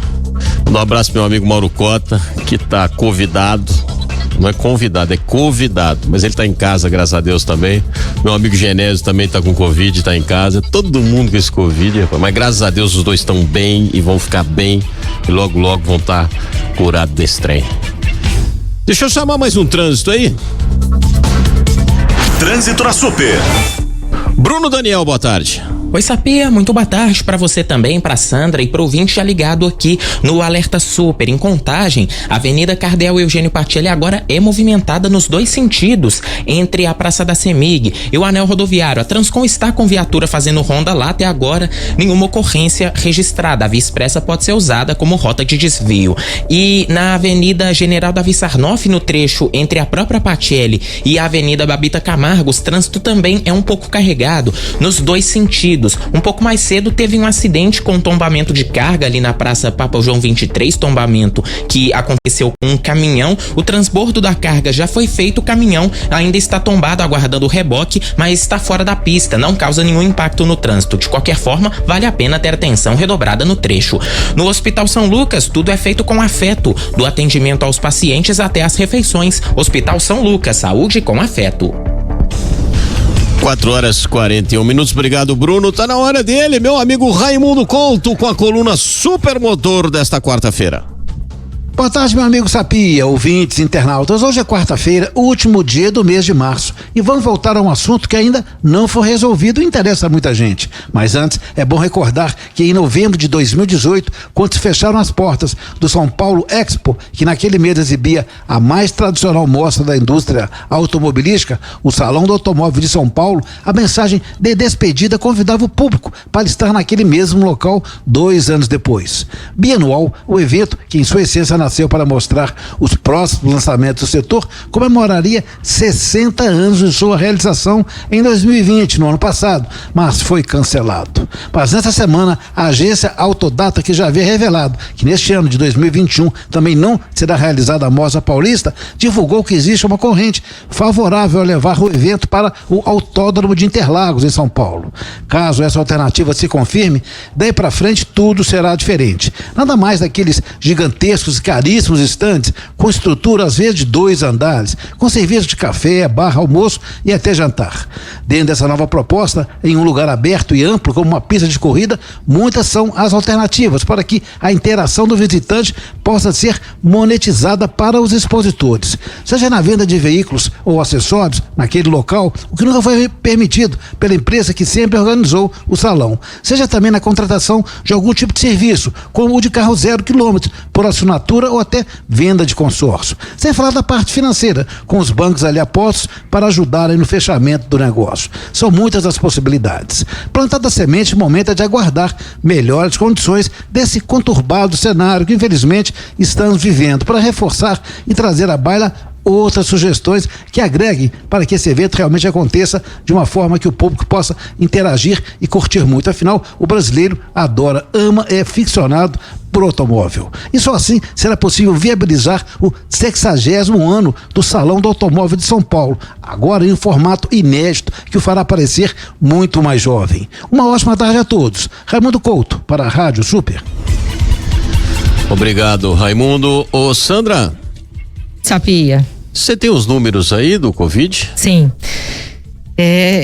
Mandar um abraço pro meu amigo Mauro Cota, que tá convidado. não é convidado, é convidado. Mas ele tá em casa, graças a Deus também. Meu amigo Genésio também tá com Covid, tá em casa. Todo mundo com esse Covid, rapaz. Mas graças a Deus os dois estão bem e vão ficar bem. E logo, logo vão estar curados desse trem. Deixa eu chamar mais um trânsito aí. Trânsito na Super. Bruno Daniel, boa tarde. Oi, Sapia, muito boa tarde para você também, para Sandra e pro ouvinte já ligado aqui no Alerta Super. Em Contagem, a Avenida Cardeal Eugênio Partielli agora é movimentada nos dois sentidos, entre a Praça da Semig e o anel rodoviário. A Transcom está com viatura fazendo ronda lá, até agora nenhuma ocorrência registrada. A Via Expressa pode ser usada como rota de desvio. E na Avenida General Davi Sarnoff, no trecho entre a própria Partielli e a Avenida Babita Camargo, o trânsito também é um pouco carregado nos dois sentidos. Um pouco mais cedo teve um acidente com tombamento de carga ali na Praça Papa João 23, tombamento que aconteceu com um caminhão. O transbordo da carga já foi feito, o caminhão ainda está tombado aguardando o reboque, mas está fora da pista, não causa nenhum impacto no trânsito. De qualquer forma, vale a pena ter atenção redobrada no trecho. No Hospital São Lucas, tudo é feito com afeto, do atendimento aos pacientes até as refeições. Hospital São Lucas, saúde com afeto. 4h41. Obrigado, Bruno. Tá na hora dele, meu amigo Raimundo Couto, com a coluna Supermotor desta quarta-feira. Boa tarde, meu amigo Sapia, ouvintes, internautas. Hoje é quarta-feira, último dia do mês de março. E vamos voltar a um assunto que ainda não foi resolvido e interessa a muita gente. Mas antes, é bom recordar que em novembro de 2018, quando se fecharam as portas do São Paulo Expo, que naquele mês exibia a mais tradicional mostra da indústria automobilística, o Salão do Automóvel de São Paulo, a mensagem de despedida convidava o público para estar naquele mesmo local 2 anos depois. Bianual, o evento, que em sua essência nasceu para mostrar os próximos lançamentos do setor, comemoraria 60 anos de sua realização em 2020, no ano passado, mas foi cancelado. Mas nessa semana, a agência Autodata, que já havia revelado que neste ano de 2021 também não será realizada a Mostra Paulista, divulgou que existe uma corrente favorável a levar o evento para o Autódromo de Interlagos, em São Paulo. Caso essa alternativa se confirme, daí para frente tudo será diferente. Nada mais daqueles gigantescos e caríssimos estandes, com estrutura às vezes de 2 andares, com serviço de café, barra, almoço e até jantar. Dentro dessa nova proposta, em um lugar aberto e amplo como uma pista de corrida, muitas são as alternativas para que a interação do visitante possa ser monetizada para os expositores, seja na venda de veículos ou acessórios naquele local, o que nunca foi permitido pela empresa que sempre organizou o salão, seja também na contratação de algum tipo de serviço, como o de carro 0 km, por assinatura ou até venda de consórcio. Sem falar da parte financeira, com os bancos ali apostos para ajudarem no fechamento do negócio. São muitas as possibilidades. Plantada a semente, o momento é de aguardar melhores condições desse conturbado cenário que infelizmente estamos vivendo, para reforçar e trazer à baila outras sugestões que agreguem para que esse evento realmente aconteça de uma forma que o público possa interagir e curtir muito. Afinal, o brasileiro adora, ama, é ficcionado por automóvel. E só assim será possível viabilizar o 60º ano do Salão do Automóvel de São Paulo, agora em um formato inédito que o fará parecer muito mais jovem. Uma ótima tarde a todos. Raimundo Couto, para a Rádio Super. Obrigado, Raimundo. Ô, Sandra. Sapia. Você tem os números aí do Covid? Sim.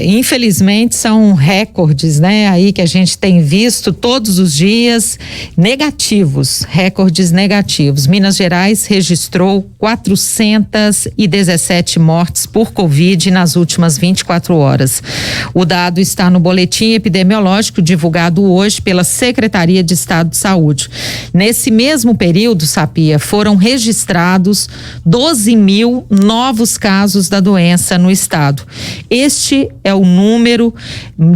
Infelizmente são recordes, né? Aí que a gente tem visto todos os dias negativos, recordes negativos. Minas Gerais registrou 417 mortes por Covid nas últimas 24 horas. O dado está no boletim epidemiológico divulgado hoje pela Secretaria de Estado de Saúde. Nesse mesmo período, Sapia, foram registrados 12 mil novos casos da doença no estado. Este é o número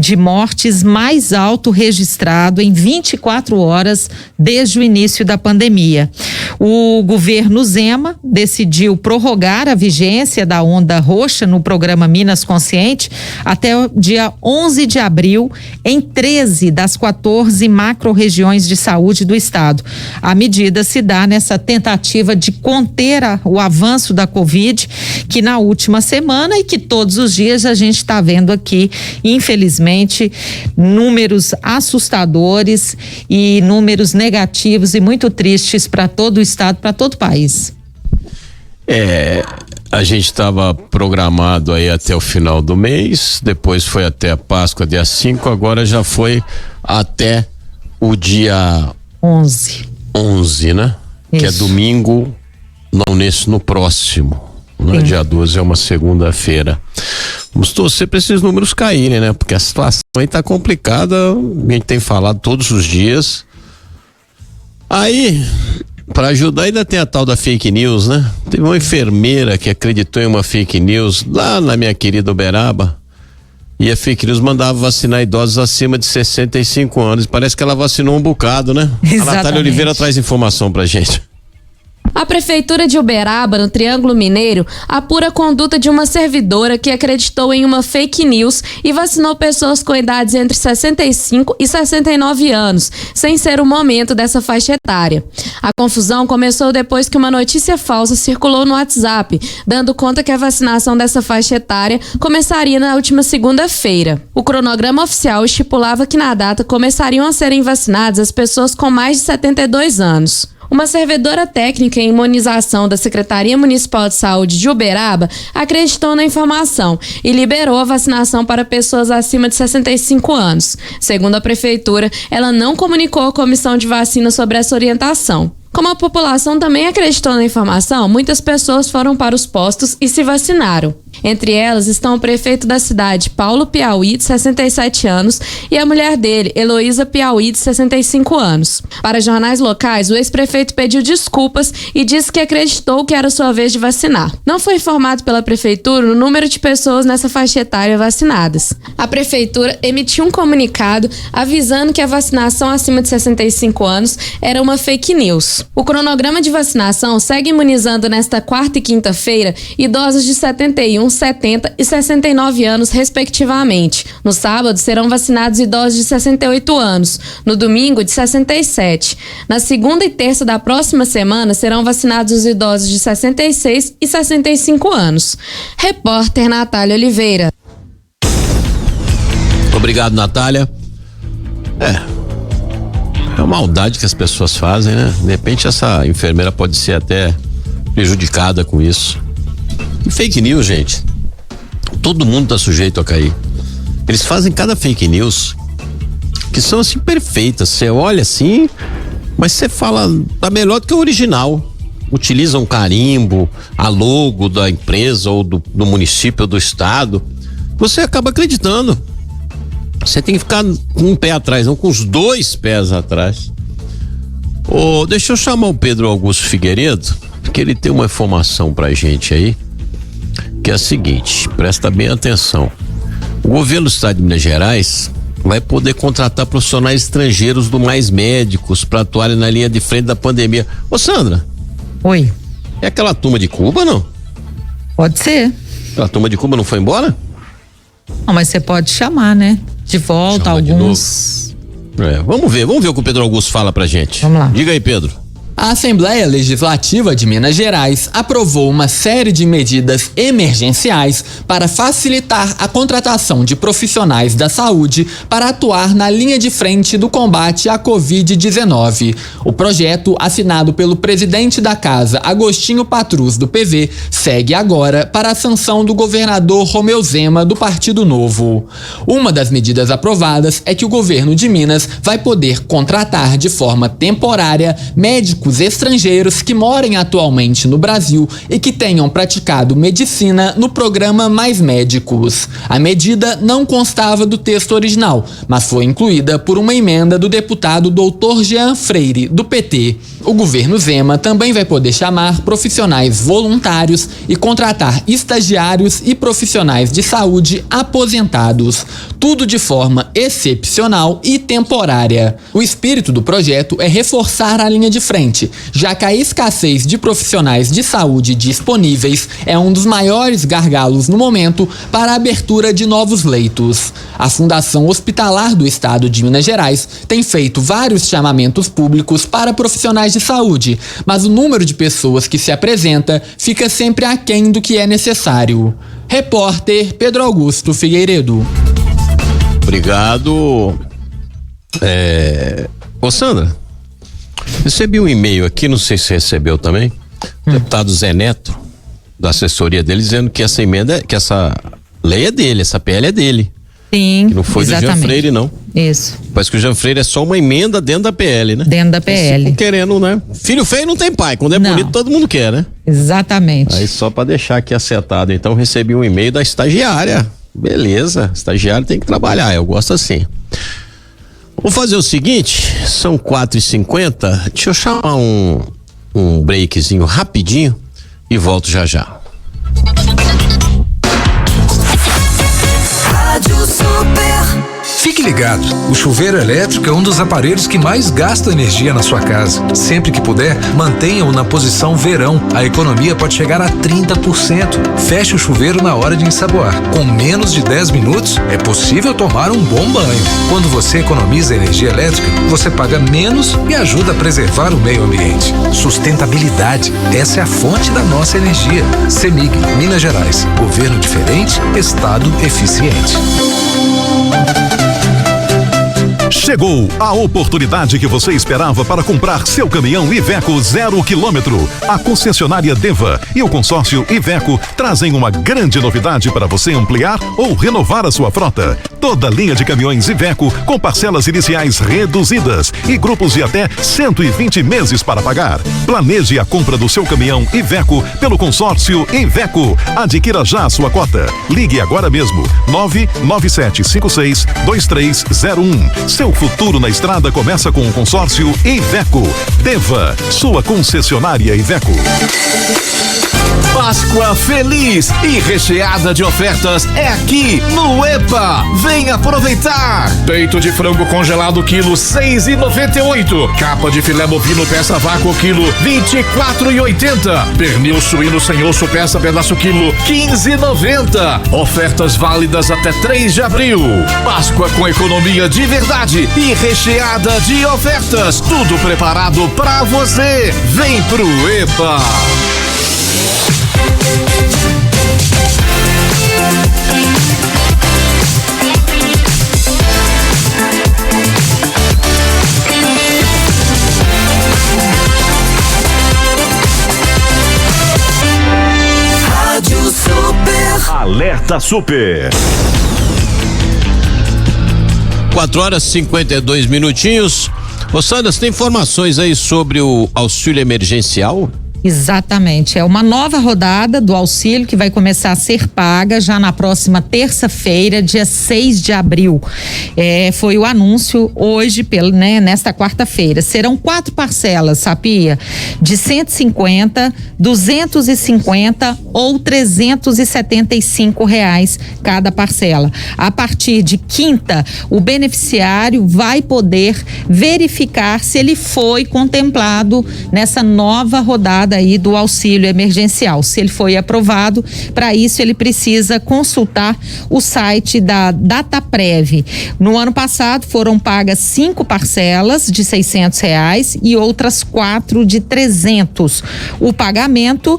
de mortes mais alto registrado em 24 horas desde o início da pandemia. O governo Zema decidiu prorrogar a vigência da onda roxa no programa Minas Consciente até o dia 11 de abril em 13 das 14 macro-regiões de saúde do estado. A medida se dá nessa tentativa de conter o avanço da Covid, que na última semana e que todos os dias a gente está vendo aqui, infelizmente, números assustadores e números negativos e muito tristes para todo o estado, para todo o país. A gente estava programado aí até o final do mês, depois foi até a Páscoa, dia 5, agora já foi até o dia 11, né? Isso. Que é domingo, não nesse, no próximo. Né? Dia 12 é uma segunda-feira. Vamos torcer para esses números caírem, né? Porque a situação aí tá complicada, a gente tem falado todos os dias. Aí, para ajudar, ainda tem a tal da fake news, né? Teve uma enfermeira que acreditou em uma fake news lá na minha querida Uberaba. E a fake news mandava vacinar idosos acima de 65 anos. Parece que ela vacinou um bocado, né? Exatamente. A Natália Oliveira traz informação pra gente. A Prefeitura de Uberaba, no Triângulo Mineiro, apura a conduta de uma servidora que acreditou em uma fake news e vacinou pessoas com idades entre 65 e 69 anos, sem ser o momento dessa faixa etária. A confusão começou depois que uma notícia falsa circulou no WhatsApp, dando conta que a vacinação dessa faixa etária começaria na última segunda-feira. O cronograma oficial estipulava que na data começariam a serem vacinadas as pessoas com mais de 72 anos. Uma servidora técnica em imunização da Secretaria Municipal de Saúde de Uberaba acreditou na informação e liberou a vacinação para pessoas acima de 65 anos. Segundo a Prefeitura, ela não comunicou à Comissão de Vacina sobre essa orientação. Como a população também acreditou na informação, muitas pessoas foram para os postos e se vacinaram. Entre elas estão o prefeito da cidade, Paulo Piauí, de 67 anos, e a mulher dele, Heloísa Piauí, de 65 anos. Para jornais locais, o ex-prefeito pediu desculpas e disse que acreditou que era sua vez de vacinar. Não foi informado pela prefeitura o número de pessoas nessa faixa etária vacinadas. A prefeitura emitiu um comunicado avisando que a vacinação acima de 65 anos era uma fake news. O cronograma de vacinação segue imunizando nesta quarta e quinta-feira idosos de 71, 70 e 69 anos, respectivamente. No sábado, serão vacinados idosos de 68 anos. No domingo, de 67. Na segunda e terça da próxima semana, serão vacinados os idosos de 66 e 65 anos. Repórter Natália Oliveira. Obrigado, Natália. É uma maldade que as pessoas fazem, né? De repente essa enfermeira pode ser até prejudicada com isso. E fake news, gente, todo mundo tá sujeito a cair. Eles fazem cada fake news que são assim perfeitas. Você olha assim, mas você fala, tá melhor do que o original. Utiliza um carimbo, a logo da empresa ou do município ou do estado. Você acaba acreditando. Você tem que ficar com um pé atrás, não com os dois pés atrás. Deixa eu chamar o Pedro Augusto Figueiredo, porque ele tem uma informação pra gente aí, que é a seguinte, presta bem atenção. O governo do estado de Minas Gerais vai poder contratar profissionais estrangeiros do Mais Médicos para atuarem na linha de frente da pandemia. Ô Sandra. Oi. É aquela turma de Cuba, não? Pode ser. A turma de Cuba não foi embora? Não, mas você pode chamar, né? De volta, chama alguns. Vamos ver o que o Pedro Augusto fala pra gente. Vamos lá. Diga aí, Pedro. A Assembleia Legislativa de Minas Gerais aprovou uma série de medidas emergenciais para facilitar a contratação de profissionais da saúde para atuar na linha de frente do combate à Covid-19. O projeto, assinado pelo presidente da Casa, Agostinho Patrus, do PV, segue agora para a sanção do governador Romeu Zema, do Partido Novo. Uma das medidas aprovadas é que o governo de Minas vai poder contratar de forma temporária médicos estrangeiros que morem atualmente no Brasil e que tenham praticado medicina no programa Mais Médicos. A medida não constava do texto original, mas foi incluída por uma emenda do deputado Dr. Jean Freire, do PT. O governo Zema também vai poder chamar profissionais voluntários e contratar estagiários e profissionais de saúde aposentados, tudo de forma excepcional e temporária. O espírito do projeto é reforçar a linha de frente, já que a escassez de profissionais de saúde disponíveis é um dos maiores gargalos no momento para a abertura de novos leitos. A Fundação Hospitalar do Estado de Minas Gerais tem feito vários chamamentos públicos para profissionais de saúde, mas o número de pessoas que se apresenta fica sempre aquém do que é necessário. Repórter Pedro Augusto Figueiredo. Obrigado. Ô Sandra, recebi um e-mail aqui, não sei se você recebeu também. O deputado Zé Neto, da assessoria dele dizendo que essa emenda, que essa lei é dele, essa PL é dele. Sim, que não foi exatamente. do Jean Freire, não. Isso. Parece que o Jean Freire é só uma emenda dentro da PL, né? Dentro da PL. Querendo, né? Filho feio não tem pai. Quando é bonito, todo mundo quer, né? Exatamente. Aí só pra deixar aqui acertado, então recebi um e-mail da estagiária. Beleza, estagiário tem que trabalhar, eu gosto assim. Vou fazer o seguinte, são 4h50, deixa eu chamar um breakzinho rapidinho e volto já já. Rádio Super. Fique ligado, o chuveiro elétrico é um dos aparelhos que mais gasta energia na sua casa. Sempre que puder, mantenha-o na posição verão. A economia pode chegar a 30%. Feche o chuveiro na hora de ensaboar. Com menos de 10 minutos, é possível tomar um bom banho. Quando você economiza energia elétrica, você paga menos e ajuda a preservar o meio ambiente. Sustentabilidade, essa é a fonte da nossa energia. CEMIG, Minas Gerais. Governo diferente, Estado eficiente. Chegou a oportunidade que você esperava para comprar seu caminhão Iveco 0 km. A concessionária Deva e o consórcio Iveco trazem uma grande novidade para você ampliar ou renovar a sua frota. Toda linha de caminhões Iveco com parcelas iniciais reduzidas e grupos de até 120 meses para pagar. Planeje a compra do seu caminhão Iveco pelo consórcio Iveco. Adquira já a sua cota. Ligue agora mesmo 997562301. Seu futuro na estrada começa com o consórcio Iveco. Deva, sua concessionária Iveco. Páscoa feliz e recheada de ofertas é aqui no EPA. Vem aproveitar. Peito de frango congelado quilo 6,98. Capa de filé bovino peça vácuo quilo 24,80. Pernil suíno sem osso peça pedaço quilo 15,90. Ofertas válidas até 3 de abril. Páscoa com economia de verdade e recheada de ofertas. Tudo preparado pra você. Vem pro EPA. Rádio Super. Alerta Super. 4h52. Ô Sandra, você tem informações aí sobre o auxílio emergencial? Exatamente, é uma nova rodada do auxílio que vai começar a ser paga já na próxima terça-feira, dia 6 de abril. Foi o anúncio hoje, nesta quarta-feira. Serão 4 parcelas, Sapia, de 150, 250 ou 375 reais cada parcela. A partir de quinta, o beneficiário vai poder verificar se ele foi contemplado nessa nova rodada aí do auxílio emergencial. Se ele foi aprovado, para isso ele precisa consultar o site da Dataprev. No ano passado foram pagas 5 parcelas de R$600 e outras 4 de 300. O pagamento,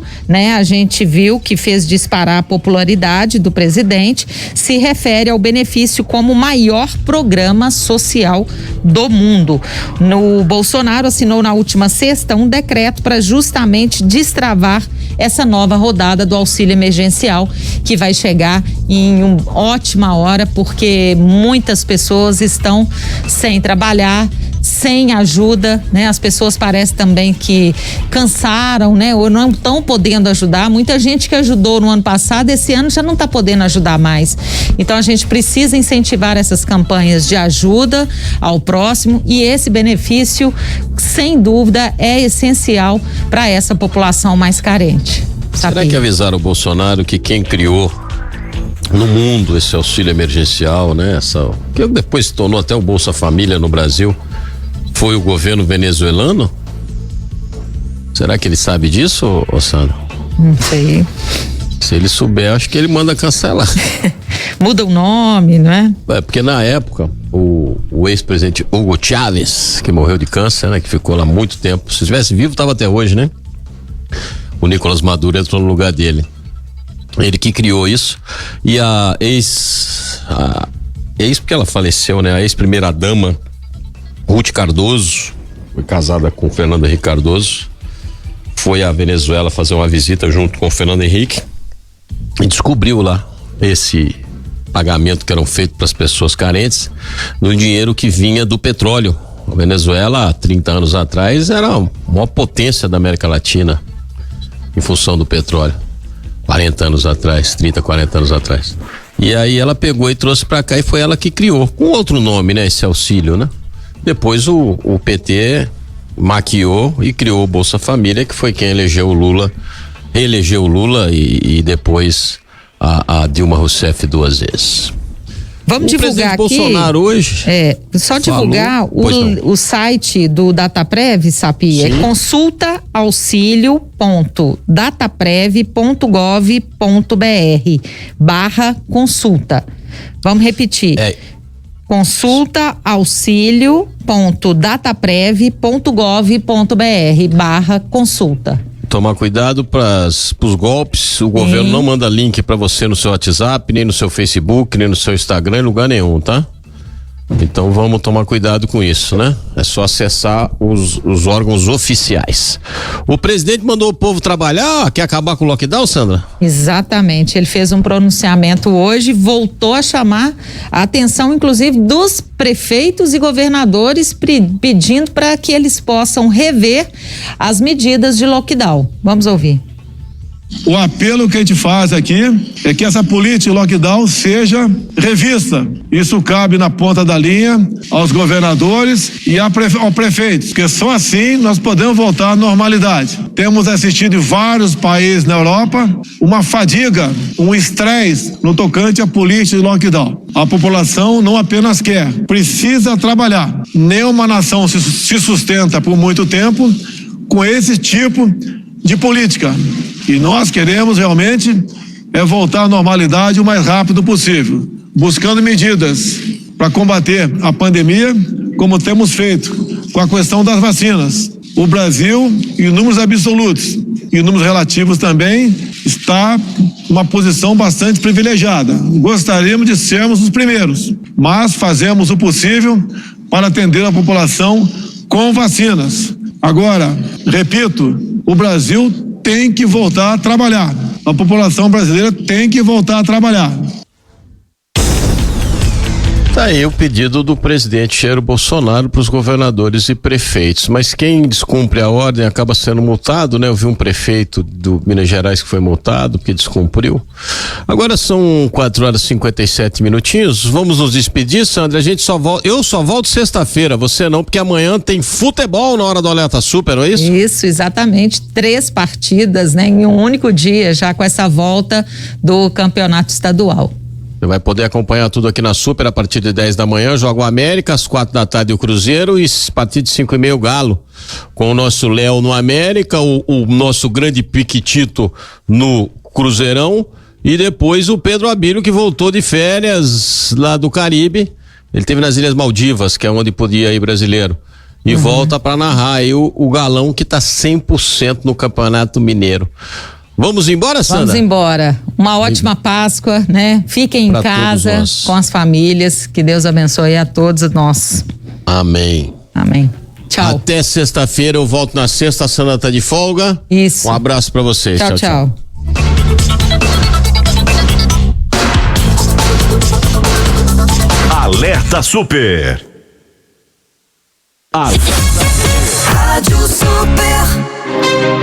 a gente viu que fez disparar a popularidade do presidente, se refere ao benefício como o maior programa social do mundo. O Bolsonaro assinou na última sexta um decreto para justamente destravar essa nova rodada do auxílio emergencial, que vai chegar em uma ótima hora, porque muitas pessoas estão sem trabalhar, sem ajuda, As pessoas parecem também que cansaram, ou não estão podendo ajudar. Muita gente que ajudou no ano passado, esse ano já não está podendo ajudar mais. Então a gente precisa incentivar essas campanhas de ajuda ao próximo, e esse benefício, sem dúvida, é essencial para essa população mais carente. Será que avisaram o Bolsonaro que quem criou no mundo esse auxílio emergencial, que depois se tornou até o Bolsa Família no Brasil, foi o governo venezuelano? Será que ele sabe disso, Sandra? Não sei. Se ele souber, acho que ele manda cancelar. Muda o nome, não é? Porque na época, o ex-presidente Hugo Chávez, que morreu de câncer, que ficou lá muito tempo, se estivesse vivo, estava até hoje, O Nicolás Maduro entrou no lugar dele. Ele que criou isso. E a ex porque ela faleceu, a ex-primeira-dama, Ruth Cardoso, foi casada com Fernando Henrique Cardoso, foi à Venezuela fazer uma visita junto com o Fernando Henrique e descobriu lá esse pagamento que eram feitos para as pessoas carentes no dinheiro que vinha do petróleo. A Venezuela, há 30 anos atrás, era a maior potência da América Latina em função do petróleo. 40 anos atrás, 30, 40 anos atrás. E aí ela pegou e trouxe para cá e foi ela que criou, com outro nome, né? Esse auxílio, né? Depois o PT maquiou e criou o Bolsa Família, que foi quem elegeu o Lula, reelegeu o Lula e depois a Dilma Rousseff 2 vezes. Vamos divulgar aqui. Bolsonaro hoje. Só divulgar o site do Dataprev, Sapi, é consultaauxilio.dataprev.gov.br/consulta. Vamos repetir. consultaauxilio.dataprev.gov.br/consulta. Tomar cuidado para os golpes. O governo não manda link para você no seu WhatsApp, nem no seu Facebook, nem no seu Instagram, em lugar nenhum, tá? Então vamos tomar cuidado com isso, né? É só acessar os órgãos oficiais. O presidente mandou o povo trabalhar, quer acabar com o lockdown, Sandra? Exatamente, ele fez um pronunciamento hoje, voltou a chamar a atenção, inclusive, dos prefeitos e governadores, pedindo para que eles possam rever as medidas de lockdown. Vamos ouvir. O apelo que a gente faz aqui é que essa política de lockdown seja revista. Isso cabe na ponta da linha aos governadores e ao prefeito, porque só assim nós podemos voltar à normalidade. Temos assistido em vários países na Europa uma fadiga, um estresse no tocante à política de lockdown. A população não apenas quer, precisa trabalhar. Nenhuma nação se sustenta por muito tempo com esse tipo de política. E nós queremos realmente voltar à normalidade o mais rápido possível, buscando medidas para combater a pandemia, como temos feito com a questão das vacinas. O Brasil, em números absolutos e em números relativos também, está numa posição bastante privilegiada. Gostaríamos de sermos os primeiros, mas fazemos o possível para atender a população com vacinas. Agora, repito, o Brasil tem que voltar a trabalhar. A população brasileira tem que voltar a trabalhar. Tá aí o pedido do presidente Jair Bolsonaro para os governadores e prefeitos, mas quem descumpre a ordem acaba sendo multado, né? Eu vi um prefeito do Minas Gerais que foi multado porque descumpriu. Agora são 4h57 minutinhos, vamos nos despedir, Sandra, eu só volto sexta-feira, você não, porque amanhã tem futebol na hora do Alerta Super, não é isso? Isso, exatamente, 3 partidas, né? Em um único dia, já com essa volta do campeonato estadual. Você vai poder acompanhar tudo aqui na Super a partir de 10 da manhã, joga o América, às 4 da tarde o Cruzeiro e a partir de 5h30 o Galo. Com o nosso Léo no América, o nosso grande Piquitito no Cruzeirão e depois o Pedro Abílio, que voltou de férias lá do Caribe. Ele esteve nas Ilhas Maldivas, que é onde podia ir brasileiro. E volta para narrar aí o Galão, que tá 100% no Campeonato Mineiro. Vamos embora, Sandra? Vamos embora. Uma ótima Páscoa, né? Fiquem em casa com as famílias. Que Deus abençoe a todos nós. Amém. Amém. Tchau. Até sexta-feira, eu volto na sexta, a Sandra tá de folga. Isso. Um abraço pra vocês. Tchau, tchau. Alerta Super. Rádio Super.